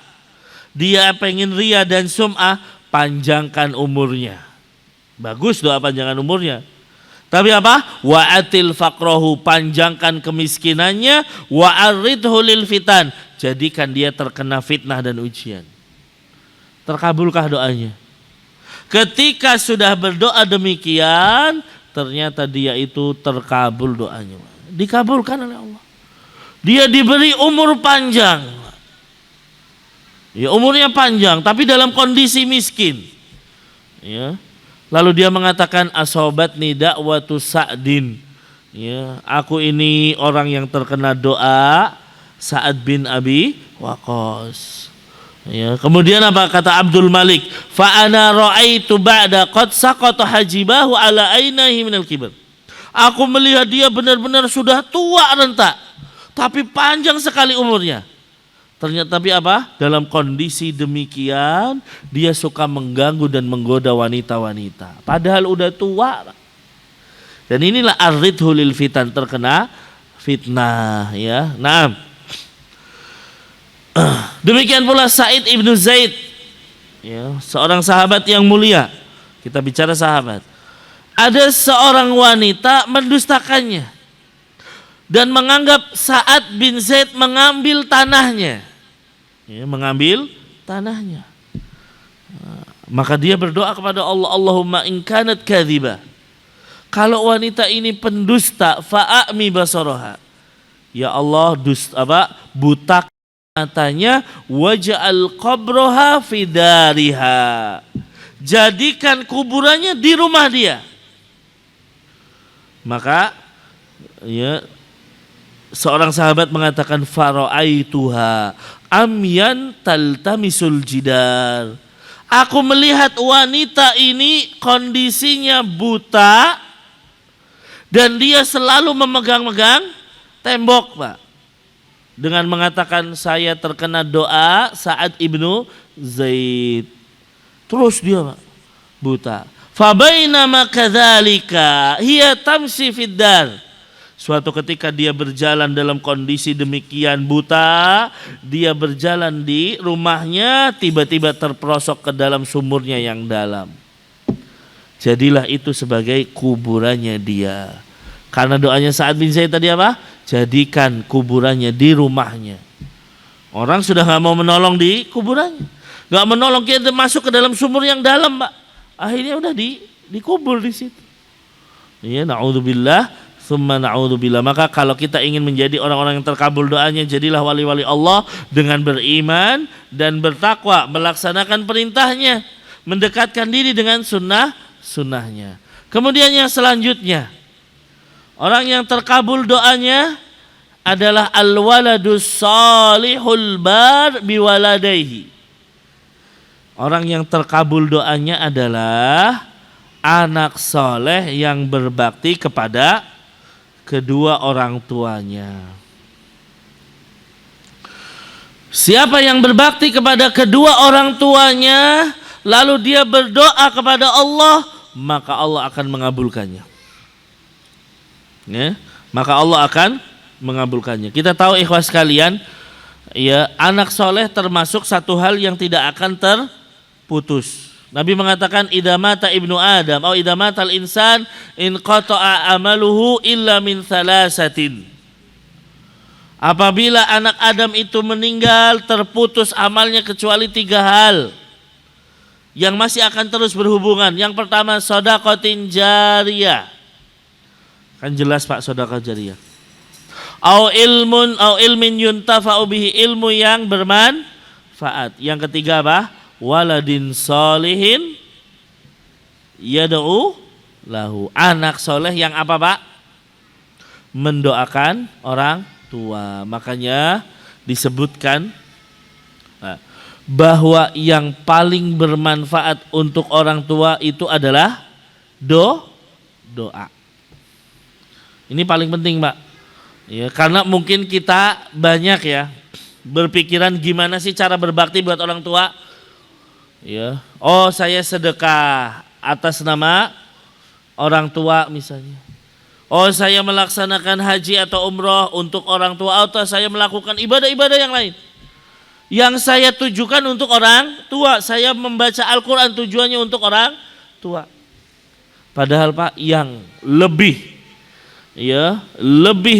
dia pengen riya dan sum'ah, panjangkan umurnya. Bagus doa panjangkan umurnya. Tapi apa? Wa atil faqrahu, panjangkan kemiskinannya, wa arridhu lil fitan, jadikan dia terkena fitnah dan ujian. Terkabulkah doanya? Ketika sudah berdoa demikian, ternyata dia itu terkabul doanya. Dikabulkan oleh Allah. Dia diberi umur panjang. Ya, umurnya panjang tapi dalam kondisi miskin. Ya. Lalu dia mengatakan asobatni da'watu Sa'din. Ya, aku ini orang yang terkena doa Sa'ad bin Abi Waqqas. Ya, kemudian apa kata Abdul Malik? Fa ana ra'aitu ba'da qad saqata hajibahu ala ainihi minal kibr. Aku melihat dia benar-benar sudah tua renta. tapi panjang sekali umurnya. Ternyata tapi apa? Dalam kondisi demikian dia suka mengganggu dan menggoda wanita-wanita. Padahal udah tua. Dan inilah ar-ridhu lil fitan, terkena fitnah ya. Nah, demikian pula Sa'id ibnu Zaid ya, seorang sahabat yang mulia. Kita bicara sahabat. Ada seorang wanita mendustakannya dan menganggap Sa'ad bin Zaid mengambil tanahnya. Ya, mengambil tanahnya. Maka dia berdoa kepada Allah, Allahumma in kanat kadhiba. Kalau wanita ini pendusta, fa'ami basaraha. Ya Allah, buta matanya, waj'al qabraha fi dariha. Jadikan kuburannya di rumah dia. Maka ya, seorang sahabat mengatakan fara'aituha amyan taltamisul jidar. Aku melihat wanita ini kondisinya buta dan dia selalu memegang-megang tembok, Pak. Dengan mengatakan saya terkena doa Sa'ad ibnu Zaid. Terus dia, Pak, buta. Fabainama kadzalika hiya tamshi fid dar. Suatu ketika dia berjalan dalam kondisi demikian buta, dia berjalan di rumahnya, tiba-tiba terperosok ke dalam sumurnya yang dalam. Jadilah itu sebagai kuburannya dia. Karena doanya Sa'ad bin Zaid tadi apa? Jadikan kuburannya di rumahnya. Orang sudah gak mau menolong di kuburannya, gak menolong, kita masuk ke dalam sumur yang dalam, Pak. Akhirnya udah dikubur di situ. Ya, na'udzubillah. Summa na'udzubillah. Maka kalau kita ingin menjadi orang-orang yang terkabul doanya, jadilah wali-wali Allah dengan beriman dan bertakwa, melaksanakan perintahnya, mendekatkan diri dengan sunnahnya. Kemudian yang selanjutnya, orang yang terkabul doanya adalah al-waladus salihul bar biwaladaihi. Orang yang terkabul doanya adalah anak soleh yang berbakti kepada kedua orang tuanya. Siapa yang berbakti kepada kedua orang tuanya lalu dia berdoa kepada Allah, maka Allah akan mengabulkannya. Ya, maka Allah akan mengabulkannya. Kita tahu ikhwas sekalian, ya, anak soleh termasuk satu hal yang tidak akan terputus. Nabi mengatakan idza mata ibnu Adam atau idza matal insan in qata'a amaluhu illa min thalathatin. Apabila anak Adam itu meninggal, terputus amalnya kecuali 3 hal yang masih akan terus berhubungan. Yang pertama shadaqatin jariyah. Kan jelas, Pak, sedekah jariyah. Au ilmin yuntafa'u bihi, ilmu yang bermanfaat. Yang ketiga apa? Waladin solihin yad'u lahu. Anak soleh yang apa, Pak? Mendoakan orang tua. Makanya disebutkan bahwa yang paling bermanfaat untuk orang tua itu adalah doa. Ini paling penting, Pak. Ya, karena mungkin kita banyak ya berpikiran gimana sih cara berbakti buat orang tua. Ya, oh saya sedekah atas nama orang tua misalnya. Oh saya melaksanakan haji atau umroh untuk orang tua, atau saya melakukan ibadah-ibadah yang lain. Yang saya tujukan untuk orang tua, saya membaca Al-Quran tujuannya untuk orang tua. Padahal, Pak, yang lebih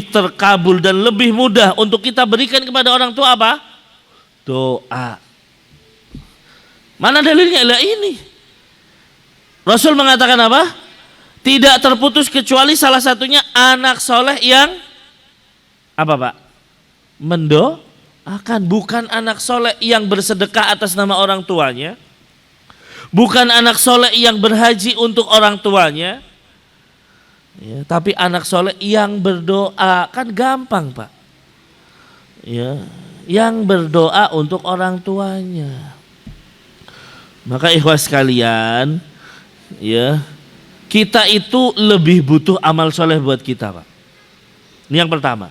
terkabul dan lebih mudah untuk kita berikan kepada orang tua apa? Doa. Mana dalilnya? Lah ini. Rasul mengatakan apa? Tidak terputus kecuali salah satunya anak soleh yang apa, Pak? Mendoakan. Bukan anak soleh yang bersedekah atas nama orang tuanya. Bukan anak soleh yang berhaji untuk orang tuanya. Ya, tapi anak soleh yang berdoa. Kan gampang, Pak. Ya, yang berdoa untuk orang tuanya. Maka ikhwas sekalian, ya, kita itu lebih butuh amal soleh buat kita, Pak. Ini yang pertama.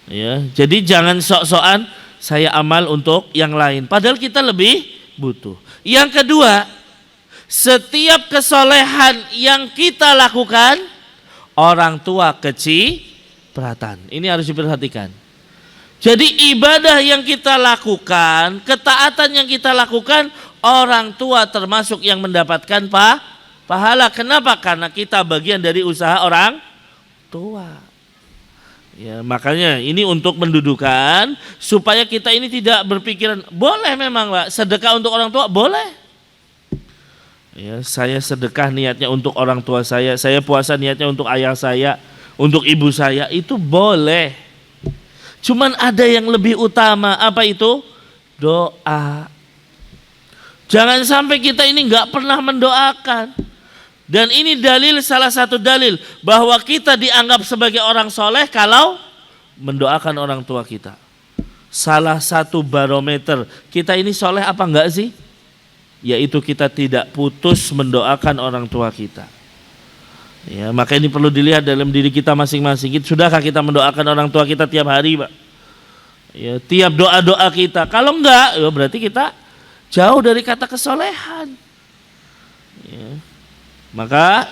Ya, jadi jangan sok-sokan saya amal untuk yang lain, padahal kita lebih butuh. Yang kedua, setiap kesolehan yang kita lakukan, orang tua kecipratan. Ini harus diperhatikan. Jadi ibadah yang kita lakukan, ketaatan yang kita lakukan, orang tua termasuk yang mendapatkan pahala. Kenapa? Karena kita bagian dari usaha orang tua. Ya, makanya ini untuk mendudukan supaya kita ini tidak berpikiran boleh memang Pak, sedekah untuk orang tua boleh. Ya, saya sedekah niatnya untuk orang tua saya puasa niatnya untuk ayah saya, untuk ibu saya, itu boleh. Cuman ada yang lebih utama, apa itu? Doa. Jangan sampai kita ini nggak pernah mendoakan. Dan ini dalil, salah satu dalil bahwa kita dianggap sebagai orang soleh kalau mendoakan orang tua kita. Salah satu barometer kita ini soleh apa enggak sih? Yaitu kita tidak putus mendoakan orang tua kita. Ya, maka ini perlu dilihat dalam diri kita masing-masing. Sudahkah kita mendoakan orang tua kita tiap hari, Pak? Ya, tiap doa-doa kita. Kalau enggak, ya berarti kita jauh dari kata kesolehan. Ya. Maka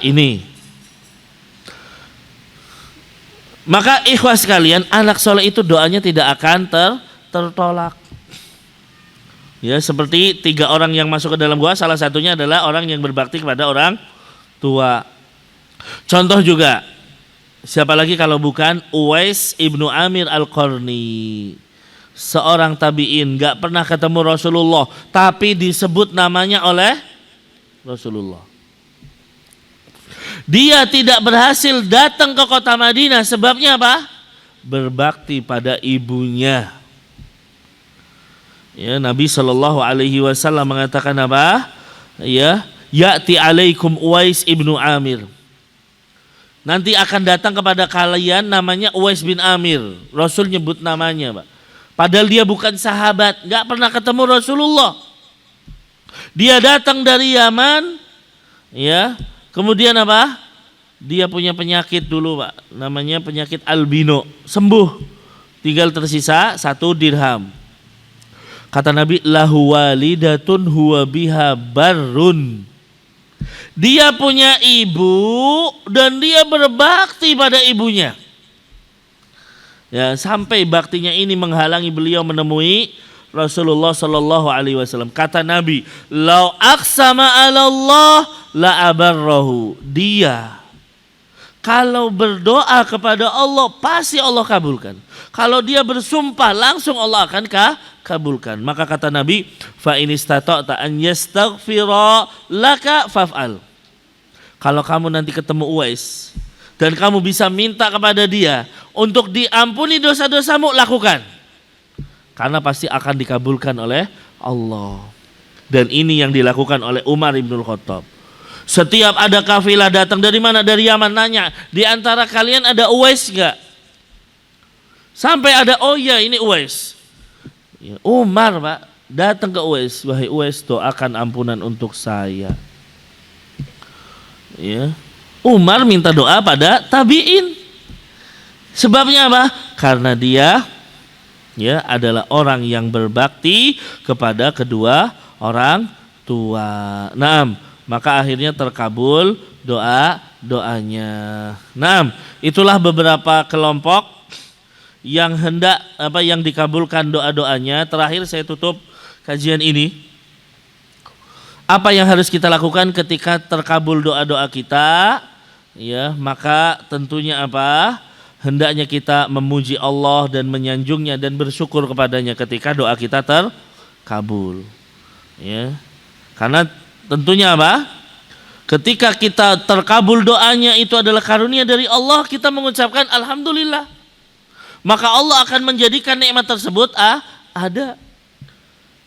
ikhwah sekalian, anak soleh itu doanya tidak akan tertolak. Ya, seperti 3 orang yang masuk ke dalam gua, salah satunya adalah orang yang berbakti kepada orang tua. Contoh juga, siapa lagi kalau bukan Uwais ibnu Amir al-Qarni, seorang tabi'in, gak pernah ketemu Rasulullah, tapi disebut namanya oleh Rasulullah. Dia tidak berhasil datang ke kota Madinah, sebabnya apa? Berbakti pada ibunya. Ya, Nabi SAW mengatakan apa? Ya, ya'ti alaikum Uwais ibnu Amir. Nanti akan datang kepada kalian namanya Uwais bin Amir. Rasul nyebut namanya, Pak. Padahal dia bukan sahabat, nggak pernah ketemu Rasulullah. Dia datang dari Yaman, ya. Kemudian apa? Dia punya penyakit dulu, Pak. Namanya penyakit albino. Sembuh. Tinggal tersisa 1 dirham. Kata Nabi, lahu walidatun huwa biha barrun. Dia punya ibu dan dia berbakti pada ibunya. Ya, sampai baktinya ini menghalangi beliau menemui Rasulullah sallallahu alaihi wasallam. Kata Nabi, "Lau aqsama 'ala Allah la abarrahu." Dia kalau berdoa kepada Allah pasti Allah kabulkan. Kalau dia bersumpah langsung Allah akan kabulkan. Maka kata Nabi, "Fa in istata'ta an yastaghfira laka faf'al." Kalau kamu nanti ketemu Uwais dan kamu bisa minta kepada dia untuk diampuni dosa-dosamu, lakukan. Karena pasti akan dikabulkan oleh Allah. Dan ini yang dilakukan oleh Umar ibnul Khattab. Setiap ada kafilah datang dari mana? Dari Yaman, nanya, di antara kalian ada Uwais enggak? Sampai ada, oh iya ini Uwais. Ya, Umar, Pak, datang ke Uwais, wahai Uwais, doakan ampunan untuk saya. Ya. Umar minta doa pada tabi'in. Sebabnya apa? Karena dia ya adalah orang yang berbakti kepada kedua orang tua. Naam, maka akhirnya terkabul doanya. Naam, itulah beberapa kelompok yang yang dikabulkan doa-doanya. Terakhir saya tutup kajian ini. Apa yang harus kita lakukan ketika terkabul doa-doa kita? Ya, maka tentunya apa? Hendaknya kita memuji Allah dan menyanjungnya dan bersyukur kepadanya ketika doa kita terkabul. Ya. Karena tentunya apa? Ketika kita terkabul doanya itu adalah karunia dari Allah, kita mengucapkan alhamdulillah. Maka Allah akan menjadikan nikmat tersebut ada.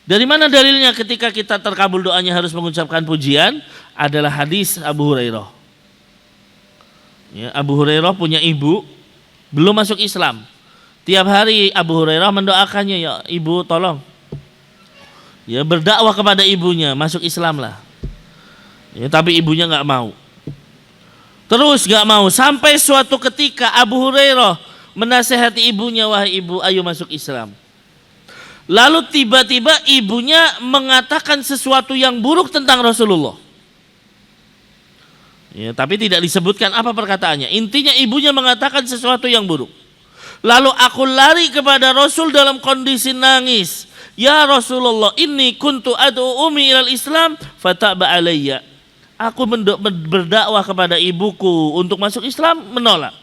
Dari mana dalilnya ketika kita terkabul doanya harus mengucapkan pujian? Adalah hadis Abu Hurairah. Ya, Abu Hurairah punya ibu belum masuk Islam. Tiap hari Abu Hurairah mendoakannya, ya ibu tolong. Ya, berdakwah kepada ibunya, masuk Islam lah. Ya, tapi ibunya nggak mau. Terus nggak mau sampai suatu ketika Abu Hurairah menasehati ibunya, wahai ibu, ayo masuk Islam. Lalu tiba-tiba ibunya mengatakan sesuatu yang buruk tentang Rasulullah. Ya, tapi tidak disebutkan apa perkataannya. Intinya ibunya mengatakan sesuatu yang buruk. Lalu aku lari kepada Rasul dalam kondisi nangis. Ya Rasulullah, inni kuntu ad'u ummi ilal Islam fataba alayya. Aku berdakwah kepada ibuku untuk masuk Islam, menolak.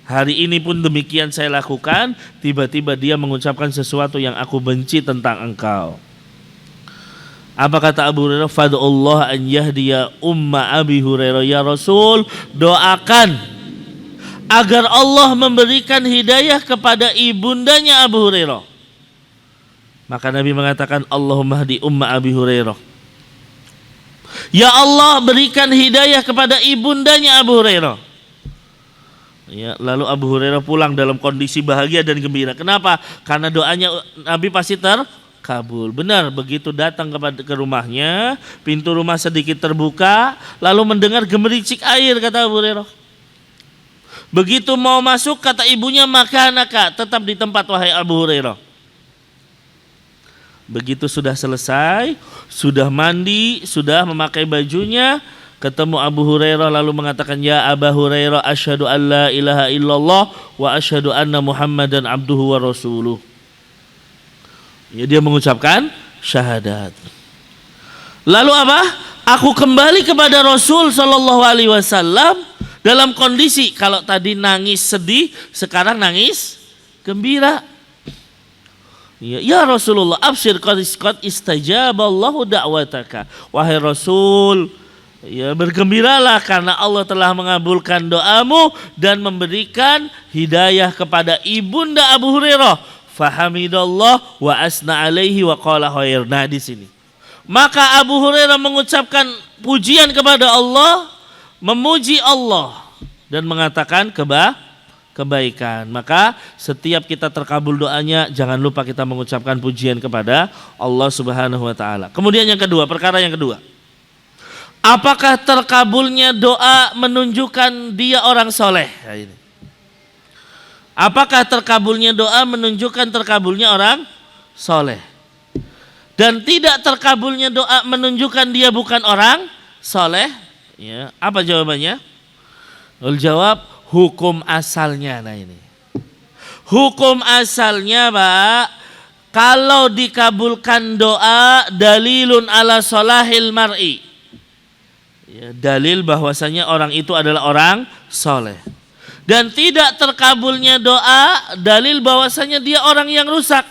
Hari ini pun demikian saya lakukan. Tiba-tiba dia mengucapkan sesuatu yang aku benci tentang engkau. Apa kata Abu Hurairah? Fad'ullah an yahdiya umma Abi Hurairah. Ya Rasul, doakan agar Allah memberikan hidayah kepada ibundanya Abu Hurairah. Maka Nabi mengatakan, Allahumma hdi umma Abi Hurairah. Ya Allah, berikan hidayah kepada ibundanya Abu Hurairah. Ya, lalu Abu Hurairah pulang dalam kondisi bahagia dan gembira. Kenapa? Karena doanya Nabi pasti terkabul. Benar, begitu datang ke rumahnya, pintu rumah sedikit terbuka, lalu mendengar gemericik air, kata Abu Hurairah. Begitu mau masuk, kata ibunya, makanaka, tetap di tempat wahai Abu Hurairah. Begitu sudah selesai, sudah mandi, sudah memakai bajunya, ketemu Abu Hurairah lalu mengatakan, ya Aba Hurairah, asyhadu an la ilaha illallah wa asyhadu anna Muhammadan abduhu wa rasuluh. Ya, dia mengucapkan syahadat. Lalu apa? Aku kembali kepada Rasul sallallahu alaihi wasallam dalam kondisi kalau tadi nangis sedih, sekarang nangis gembira. Ya Rasulullah, absyir qad istajaballahu da'wataka. Wahai Rasul, ya, bergembiralah karena Allah telah mengabulkan doamu dan memberikan hidayah kepada ibunda Abu Hurairah. Fahamidallah wa asna alaihi wa qala khair. Nah, di sini maka Abu Hurairah mengucapkan pujian kepada Allah, memuji Allah dan mengatakan kebaikan. Maka setiap kita terkabul doanya, jangan lupa kita mengucapkan pujian kepada Allah Subhanahu wa taala. Kemudian yang kedua, perkara yang kedua, apakah terkabulnya doa menunjukkan dia orang soleh? Nah, ini. Apakah terkabulnya doa menunjukkan terkabulnya orang soleh? Dan tidak terkabulnya doa menunjukkan dia bukan orang soleh? Ya, apa jawabannya? Jawab, hukum asalnya. Nah ini, hukum asalnya, Pak, kalau dikabulkan doa dalilun ala solahil mar'i. Ya, dalil bahwasanya orang itu adalah orang soleh. Dan tidak terkabulnya doa dalil bahwasanya dia orang yang rusak.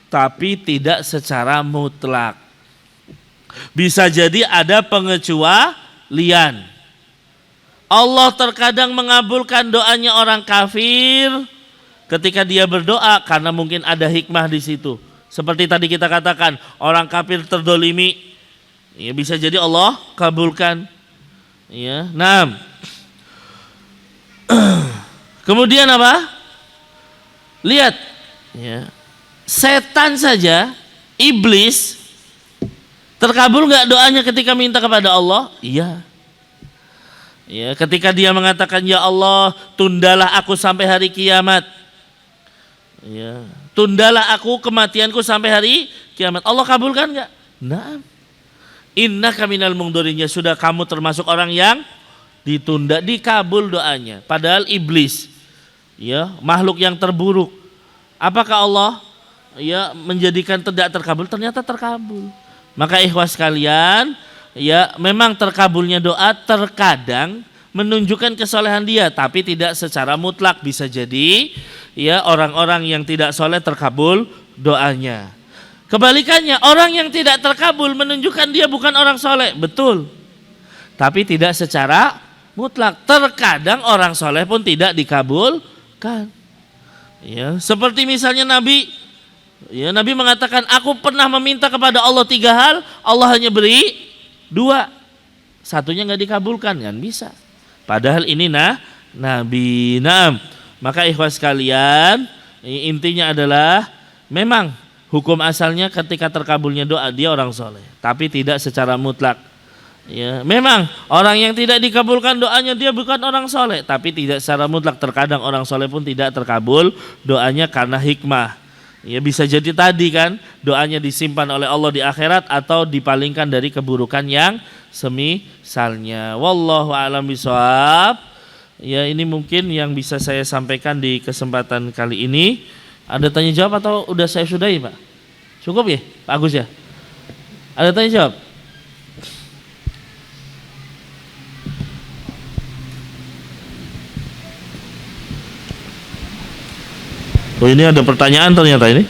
Tapi tidak secara mutlak. Bisa jadi ada pengecualian. Allah terkadang mengabulkan doanya orang kafir ketika dia berdoa karena mungkin ada hikmah di situ. Seperti tadi kita katakan, orang kafir terdolimi, ya bisa jadi Allah kabulkan. Ya, nah, kemudian apa? Lihat, ya, setan saja, iblis, terkabul nggak doanya ketika minta kepada Allah? Iya. Ya, ketika dia mengatakan, ya Allah, tundalah aku sampai hari kiamat. Ya, tundalah aku kematianku sampai hari kiamat. Allah kabulkan nggak? Nah, innaka minal mungdorinya, sudah kamu termasuk orang yang ditunda, dikabul doanya. Padahal iblis, ya, makhluk yang terburuk. Apakah Allah, ya, menjadikan tidak terkabul? Ternyata terkabul. Maka ikhwas sekalian, ya, memang terkabulnya doa terkadang menunjukkan kesolehan dia, tapi tidak secara mutlak. Bisa jadi, ya, orang-orang yang tidak soleh terkabul doanya. Kebalikannya, orang yang tidak terkabul menunjukkan dia bukan orang soleh, betul, tapi tidak secara mutlak. Terkadang orang soleh pun tidak dikabulkan. Ya, seperti misalnya Nabi, ya, Nabi mengatakan, aku pernah meminta kepada Allah 3 hal, Allah hanya beri 2, satunya nggak dikabulkan, kan bisa. Padahal ini Nabi. Nah, maka ikhwas sekalian, intinya adalah memang hukum asalnya ketika terkabulnya doa dia orang soleh, tapi tidak secara mutlak. Ya, memang orang yang tidak dikabulkan doanya dia bukan orang soleh, tapi tidak secara mutlak. Terkadang orang soleh pun tidak terkabul doanya karena hikmah. Ya, bisa jadi tadi kan doanya disimpan oleh Allah di akhirat atau dipalingkan dari keburukan yang semisalnya. Wallahu a'lam bishawab. Ya, ini mungkin yang bisa saya sampaikan di kesempatan kali ini. Ada tanya jawab atau udah saya sudahi, Pak? Cukup ya, Pak Agus ya? Ada tanya jawab? Oh, ini ada pertanyaan ternyata ini.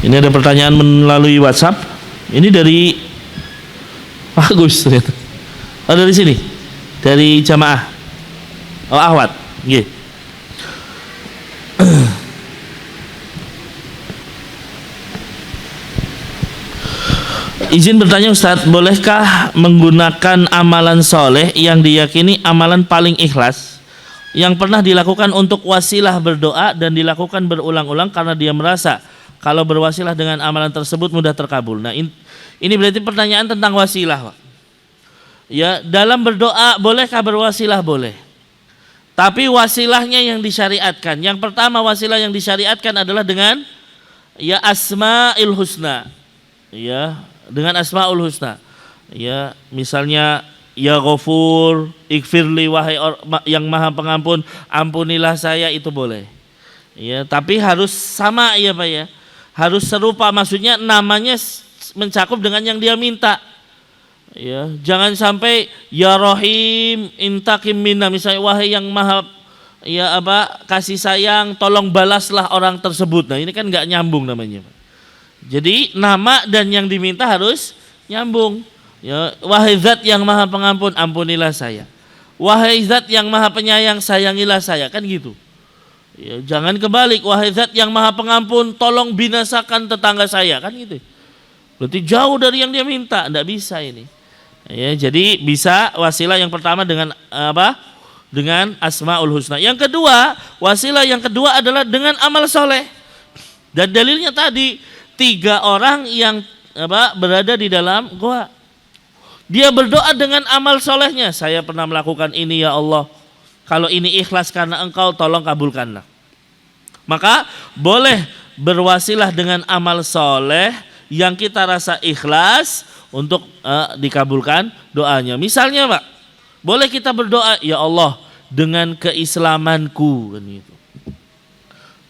Ini ada pertanyaan melalui WhatsApp. Ini dari Pak Agus ternyata. Oh, dari sini. Dari jamaah. Oh, Ahwat. Nggih. Izin bertanya Ustadz, bolehkah menggunakan amalan soleh yang diyakini amalan paling ikhlas yang pernah dilakukan untuk wasilah berdoa dan dilakukan berulang-ulang karena dia merasa kalau berwasilah dengan amalan tersebut mudah terkabul. Nah, ini berarti pertanyaan tentang wasilah, Pak. Ya, dalam berdoa bolehkah berwasilah? Boleh. Tapi wasilahnya yang disyariatkan. Yang pertama wasilah yang disyariatkan adalah dengan ya Asmaul Husna. Ya, dengan Asmaul Husna. Ya, misalnya ya Ghafur, Ighfirli, wahai yang Maha Pengampun, ampunilah saya, itu boleh. Ya, tapi harus sama ya Pak ya. Harus serupa, maksudnya namanya mencakup dengan yang dia minta. Ya, jangan sampai ya Rahim intakim minna, misalnya wahai yang Maha ya kasih sayang, tolong balaslah orang tersebut. Nah, ini kan enggak nyambung namanya, Pak. Jadi nama dan yang diminta harus nyambung. Ya, wahai Zat yang Maha Pengampun, ampunilah saya. Wahai Zat yang Maha Penyayang, sayangilah saya, kan gitu. Ya, jangan kebalik, wahai Zat yang Maha Pengampun, tolong binasakan tetangga saya, kan gitu. Berarti jauh dari yang dia minta, enggak bisa ini. Ya, jadi bisa wasilah yang pertama dengan apa? Dengan Asmaul Husna. Yang kedua, wasilah yang kedua adalah dengan amal soleh. Dan dalilnya tadi 3 orang yang berada di dalam goa. Dia berdoa dengan amal solehnya. Saya pernah melakukan ini ya Allah. Kalau ini ikhlas karena Engkau, tolong kabulkanlah. Maka boleh berwasilah dengan amal soleh yang kita rasa ikhlas untuk dikabulkan doanya. Misalnya Pak, boleh kita berdoa, ya Allah dengan keislamanku, kan gitu.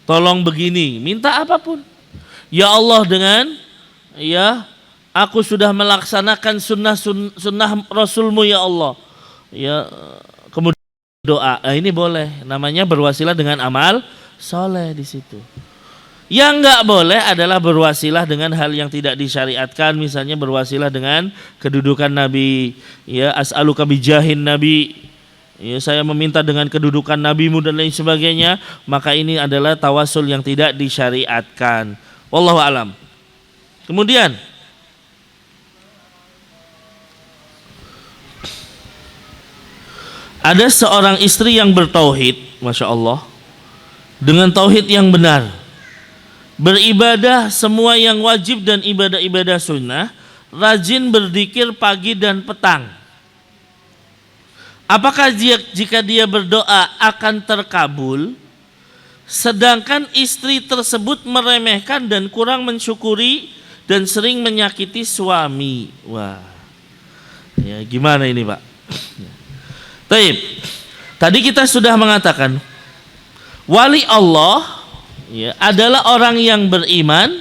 Tolong begini, minta apapun. Ya Allah dengan ya aku sudah melaksanakan sunnah Rasulmu ya Allah. Ya, kemudian doa. Nah, ini boleh, namanya berwasilah dengan amal soleh di situ. Yang enggak boleh adalah berwasilah dengan hal yang tidak disyariatkan, misalnya berwasilah dengan kedudukan Nabi, ya as'aluka bijahin Nabi, ya saya meminta dengan kedudukan Nabimu dan lain sebagainya, maka ini adalah tawasul yang tidak disyariatkan. Wallahu alam. Kemudian ada seorang istri yang bertauhid, masya Allah, dengan tauhid yang benar, beribadah semua yang wajib dan ibadah-ibadah sunnah, rajin berzikir pagi dan petang. Apakah jika dia berdoa akan terkabul? Sedangkan istri tersebut meremehkan dan kurang mensyukuri dan sering menyakiti suami. Wah, ya gimana ini Pak? Taib. Tadi kita sudah mengatakan wali Allah ya, adalah orang yang beriman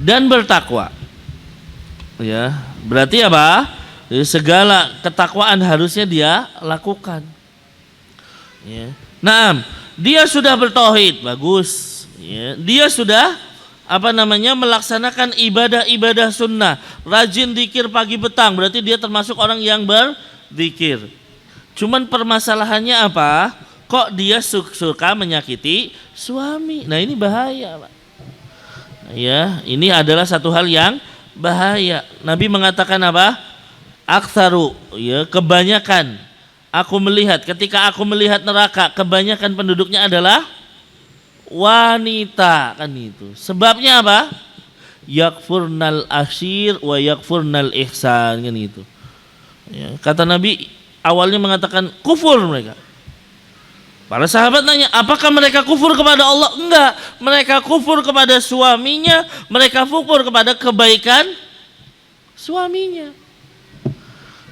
dan bertakwa. Ya, berarti apa? Segala ketakwaan harusnya dia lakukan. Ya. Nah, dia sudah bertauhid, bagus. Ya. Dia sudah melaksanakan ibadah-ibadah sunnah, rajin zikir pagi petang, berarti dia termasuk orang yang berzikir. Cuman permasalahannya apa? Kok dia suka menyakiti suami? Nah, ini bahaya, Pak. Ya, ini adalah satu hal yang bahaya. Nabi mengatakan apa? Aktsaru, ya, kebanyakan. Aku melihat, ketika aku melihat neraka, kebanyakan penduduknya adalah wanita, kan itu. Sebabnya apa? yakfurnal asyir wa yakfurnal ihsan, kan gitu. Ya, kata Nabi awalnya mengatakan kufur mereka. Para sahabat nanya, apakah mereka kufur kepada Allah? Enggak, mereka kufur kepada suaminya, mereka kufur kepada kebaikan suaminya.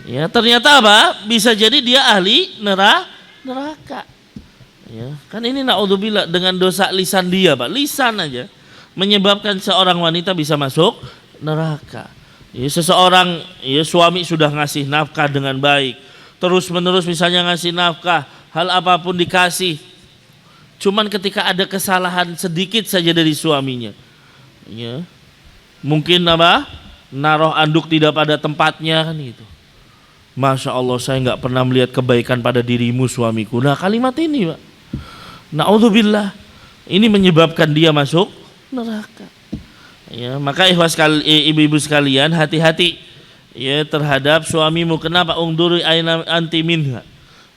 Ya, ternyata apa? Bisa jadi dia ahli neraka. Ya, kan ini naudzubillah dengan dosa lisan dia, Pak. Lisan aja menyebabkan seorang wanita bisa masuk neraka. Ya, seseorang suami sudah ngasih nafkah dengan baik, terus menerus misalnya ngasih nafkah, hal apapun dikasih. Cuman ketika ada kesalahan sedikit saja dari suaminya, ya, mungkin apa? Naruh anduk tidak pada tempatnya, kan gitu. Masya Allah, saya nggak pernah melihat kebaikan pada dirimu suamiku. Nah, kalimat ini, Pak, naudzubillah, ini menyebabkan dia masuk neraka. Ya, maka ibu-ibu sekalian, hati-hati ya terhadap suamimu. Kenapa? Ungduri aina anti minha.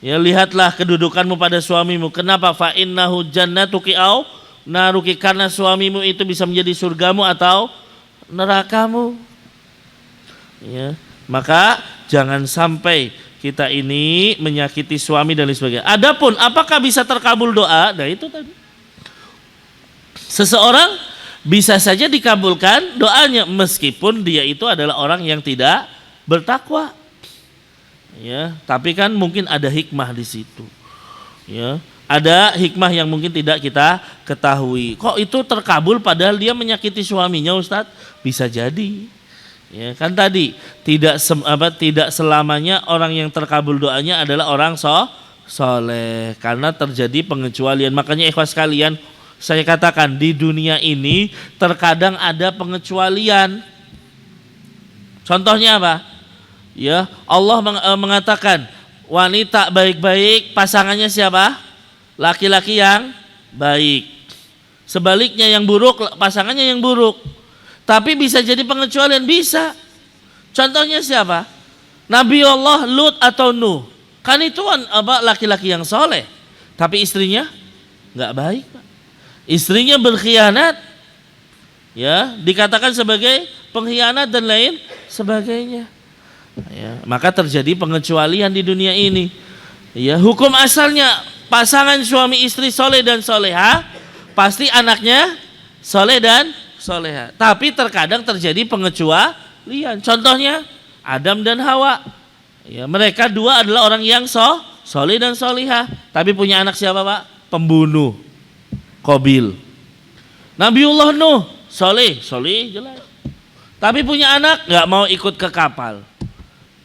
Ya, lihatlah kedudukanmu pada suamimu. Kenapa? Fa innahu jannatuki au naruki, karena suamimu itu bisa menjadi surgamu atau nerakamu. Ya, maka jangan sampai kita ini menyakiti suami dan lain sebagainya. Adapun apakah bisa terkabul doa? Nah, itu tadi. Seseorang bisa saja dikabulkan doanya meskipun dia itu adalah orang yang tidak bertakwa. Ya, tapi kan mungkin ada hikmah di situ. Ya, ada hikmah yang mungkin tidak kita ketahui. Kok itu terkabul padahal dia menyakiti suaminya, Ustadz? Bisa jadi. Ya, kan tadi tidak selamanya orang yang terkabul doanya adalah orang soleh, karena terjadi pengecualian. Makanya ikhwas sekalian, saya katakan di dunia ini terkadang ada pengecualian. Contohnya apa? Ya, Allah mengatakan wanita baik-baik pasangannya siapa? Laki-laki yang baik. Sebaliknya yang buruk pasangannya yang buruk. Tapi bisa jadi pengecualian, bisa. Contohnya siapa? Nabi Allah Lut atau Nuh. Kan itu laki-laki yang soleh, tapi istrinya nggak baik, Pak. Istrinya berkhianat, ya, dikatakan sebagai pengkhianat dan lain sebagainya. Ya, maka terjadi pengecualian di dunia ini. Ya, hukum asalnya pasangan suami istri soleh dan soleha, pasti anaknya soleh dan soleha. Tapi terkadang terjadi pengecualian. Contohnya Adam dan Hawa. Ya, mereka dua adalah orang yang soleh dan soleha, tapi punya anak siapa, Pak? Pembunuh, Qabil. Nabiullah Nuh soleh jelas, tapi punya anak nggak mau ikut ke kapal.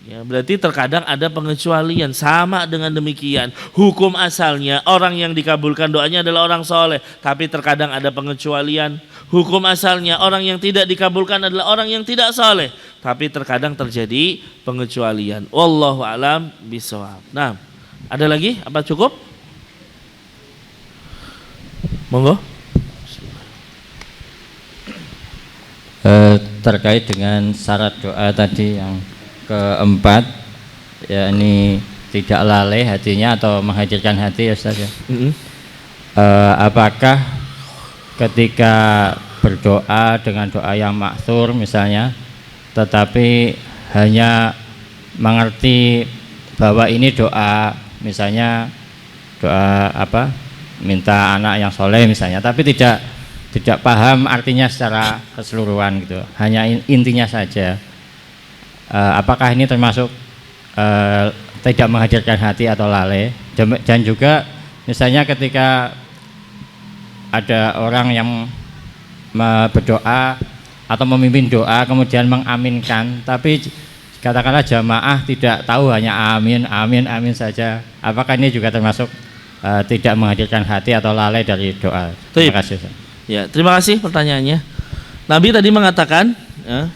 Ya, berarti terkadang ada pengecualian. Sama dengan demikian, hukum asalnya orang yang dikabulkan doanya adalah orang soleh, tapi terkadang ada pengecualian. Hukum asalnya orang yang tidak dikabulkan adalah orang yang tidak soleh, tapi terkadang terjadi pengecualian. Wallahu a'lam bishawab. Nah, ada lagi? Apa cukup? Monggo. Terkait dengan syarat doa tadi yang keempat, yakni tidak lalai hatinya atau menghadirkan hati, ya Ustaz, ya. Apakah ketika berdoa dengan doa yang maksur misalnya, tetapi hanya mengerti bahwa ini doa, misalnya doa apa, minta anak yang soleh misalnya, tapi tidak paham artinya secara keseluruhan gitu, hanya intinya saja, apakah ini termasuk tidak menghadirkan hati atau lalai? Dan juga misalnya ketika ada orang yang berdoa atau memimpin doa kemudian mengaminkan, tapi katakanlah jamaah tidak tahu, hanya amin amin amin saja, apakah ini juga termasuk tidak menghadirkan hati atau lalai dari doa? Terima kasih. Ya, terima kasih pertanyaannya. Nabi tadi mengatakan, ya,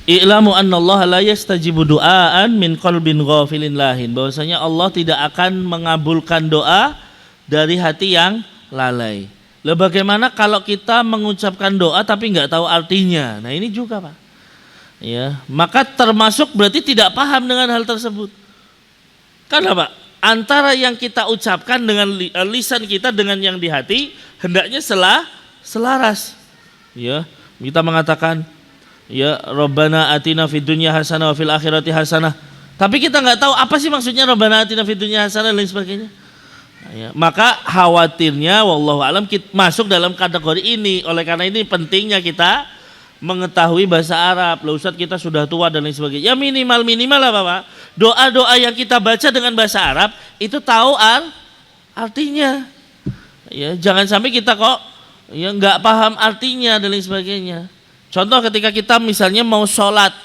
i'lamu annallaha la yastajibu du'aan min qalbin ghafilin lahin, bahwasanya Allah tidak akan mengabulkan doa dari hati yang lalai. Lah bagaimana kalau kita mengucapkan doa tapi nggak tahu artinya? Nah, ini juga, Pak. Ya, maka termasuk berarti tidak paham dengan hal tersebut. Karena, Pak, antara yang kita ucapkan dengan lisan kita dengan yang di hati hendaknya selaras. Ya, Kita mengatakan ya Rabbana atina fid dunya hasanah wa fil akhirati hasanah. Tapi kita nggak tahu apa sih maksudnya Rabbana atina fid dunya hasanah dan lain sebagainya. Ya, maka khawatirnya wallahu alam kita masuk dalam kategori ini. Oleh karena ini pentingnya kita mengetahui bahasa Arab. Loh Ustaz, kita sudah tua dan lain sebagainya. Ya minimal apa Pak? Doa-doa yang kita baca dengan bahasa Arab itu tahu artinya. Ya, jangan sampai kita kok ya nggak paham artinya dan lain sebagainya. Contoh ketika kita misalnya mau sholat,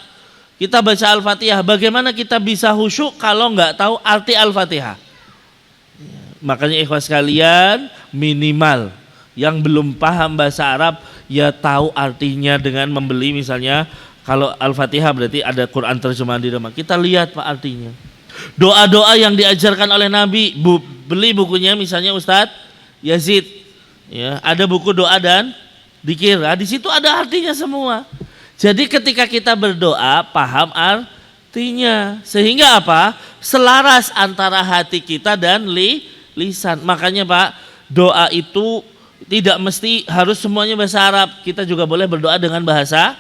kita baca Al-Fatihah, bagaimana kita bisa khusyuk kalau nggak tahu arti Al-Fatihah? Makanya ikhwas sekalian, minimal yang belum paham bahasa Arab ya tahu artinya dengan membeli misalnya kalau Al-Fatihah berarti ada Quran terjemahan di rumah. Kita lihat Pak artinya. Doa-doa yang diajarkan oleh Nabi, beli bukunya misalnya Ustadz Yazid. Ya, ada buku doa dan dzikir. Nah, di situ ada artinya semua. Jadi ketika kita berdoa paham artinya, sehingga apa? Selaras antara hati kita dan lisan. Makanya Pak, doa itu tidak mesti harus semuanya bahasa Arab. Kita juga boleh berdoa dengan bahasa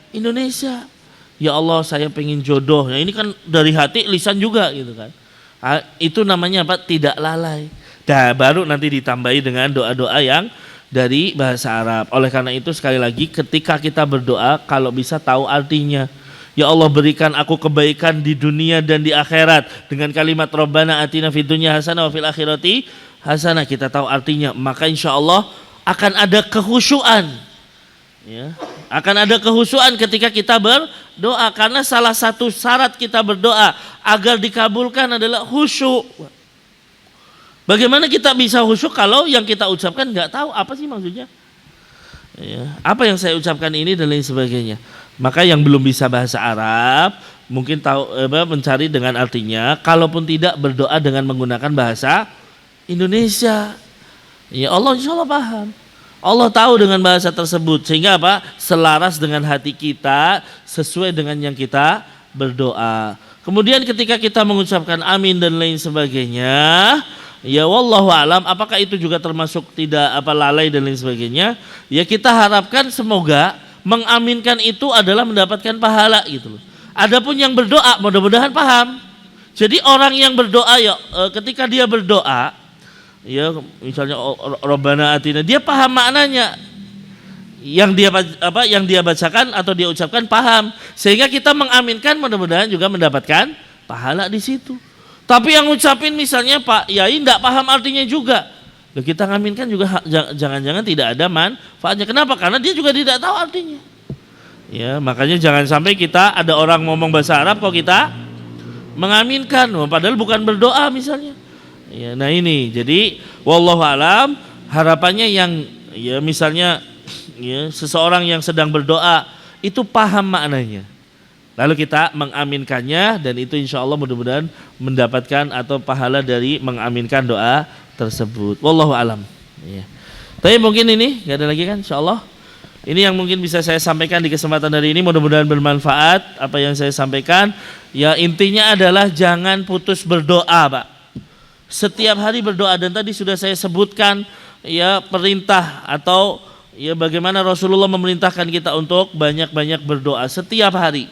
Indonesia. Ya Allah, saya pengen jodoh. Nah, ini kan dari hati, lisan juga gitu kan. Nah, itu namanya apa? Tidak lalai. Nah, baru nanti ditambahi dengan doa-doa yang dari bahasa Arab. Oleh karena itu sekali lagi ketika kita berdoa kalau bisa tahu artinya. Ya Allah, berikan aku kebaikan di dunia dan di akhirat dengan kalimat Rabbana atina fid dunya hasanah wa fil akhirati hasanah. Kita tahu artinya, maka insya Allah akan ada kekhusyuan. Ya, akan ada kekhusyuan ketika kita berdoa, karena salah satu syarat kita berdoa agar dikabulkan adalah khusyuk. Bagaimana kita bisa khusyuk kalau yang kita ucapkan nggak tahu apa sih maksudnya? Ya, apa yang saya ucapkan ini dan lain sebagainya. Maka yang belum bisa bahasa Arab mungkin tahu mencari dengan artinya. Kalaupun tidak, berdoa dengan menggunakan bahasa Indonesia. Ya Allah insya Allah paham. Allah tahu dengan bahasa tersebut sehingga apa? Selaras dengan hati kita, sesuai dengan yang kita berdoa. Kemudian ketika kita mengucapkan amin dan lain sebagainya, ya wallahu alam apakah itu juga termasuk tidak lalai dan lain sebagainya? Ya kita harapkan semoga mengaminkan itu adalah mendapatkan pahala gitu loh. Adapun yang berdoa mudah-mudahan paham. Jadi orang yang berdoa ya ketika dia berdoa ya misalnya Rabbana atina, dia paham maknanya. Yang dia bacakan atau dia ucapkan paham. Sehingga kita mengaminkan mudah-mudahan juga mendapatkan pahala di situ. Tapi yang ngucapin misalnya Pak Yai enggak paham artinya juga. Loh, kita ngaminkan juga jangan-jangan tidak ada manfaatnya. Kenapa? Karena dia juga tidak tahu artinya. Ya, makanya jangan sampai kita ada orang ngomong bahasa Arab kok kita mengaminkan, padahal bukan berdoa misalnya. Ya, nah ini. Jadi wallahu alam harapannya yang ya misalnya ya seseorang yang sedang berdoa itu paham maknanya. Lalu kita mengaminkannya dan itu insya Allah mudah-mudahan mendapatkan atau pahala dari mengaminkan doa tersebut. Wallahu alam. Ya. Tapi mungkin ini nggak ada lagi kan insya Allah. Ini yang mungkin bisa saya sampaikan di kesempatan hari ini, mudah-mudahan bermanfaat apa yang saya sampaikan. Ya intinya adalah jangan putus berdoa Pak. Setiap hari berdoa dan tadi sudah saya sebutkan ya perintah atau ya bagaimana Rasulullah memerintahkan kita untuk banyak-banyak berdoa setiap hari.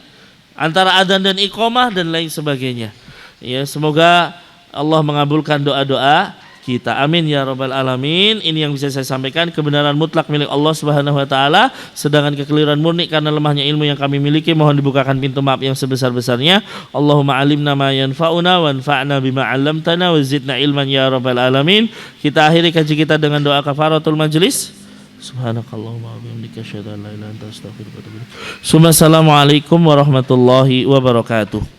Antara adzan dan iqamah dan lain sebagainya. Ya, semoga Allah mengabulkan doa-doa kita. Amin ya rabbal alamin. Ini yang bisa saya sampaikan, kebenaran mutlak milik Allah Subhanahu wa taala, sedangkan kekeliruan murni karena lemahnya ilmu yang kami miliki. Mohon dibukakan pintu maaf yang sebesar-besarnya. Allahumma alimna ma yanfa'una wanfa'na bima 'allamtana wa zidna ilman ya rabbal alamin. Kita akhiri kaji kita dengan doa kafaratul majlis. Subhanakallahumma wa bihamdika asyhadu an la ilaha illa anta astaghfiruka wa atubu ilaik. Assalamualaikum warahmatullahi wabarakatuh.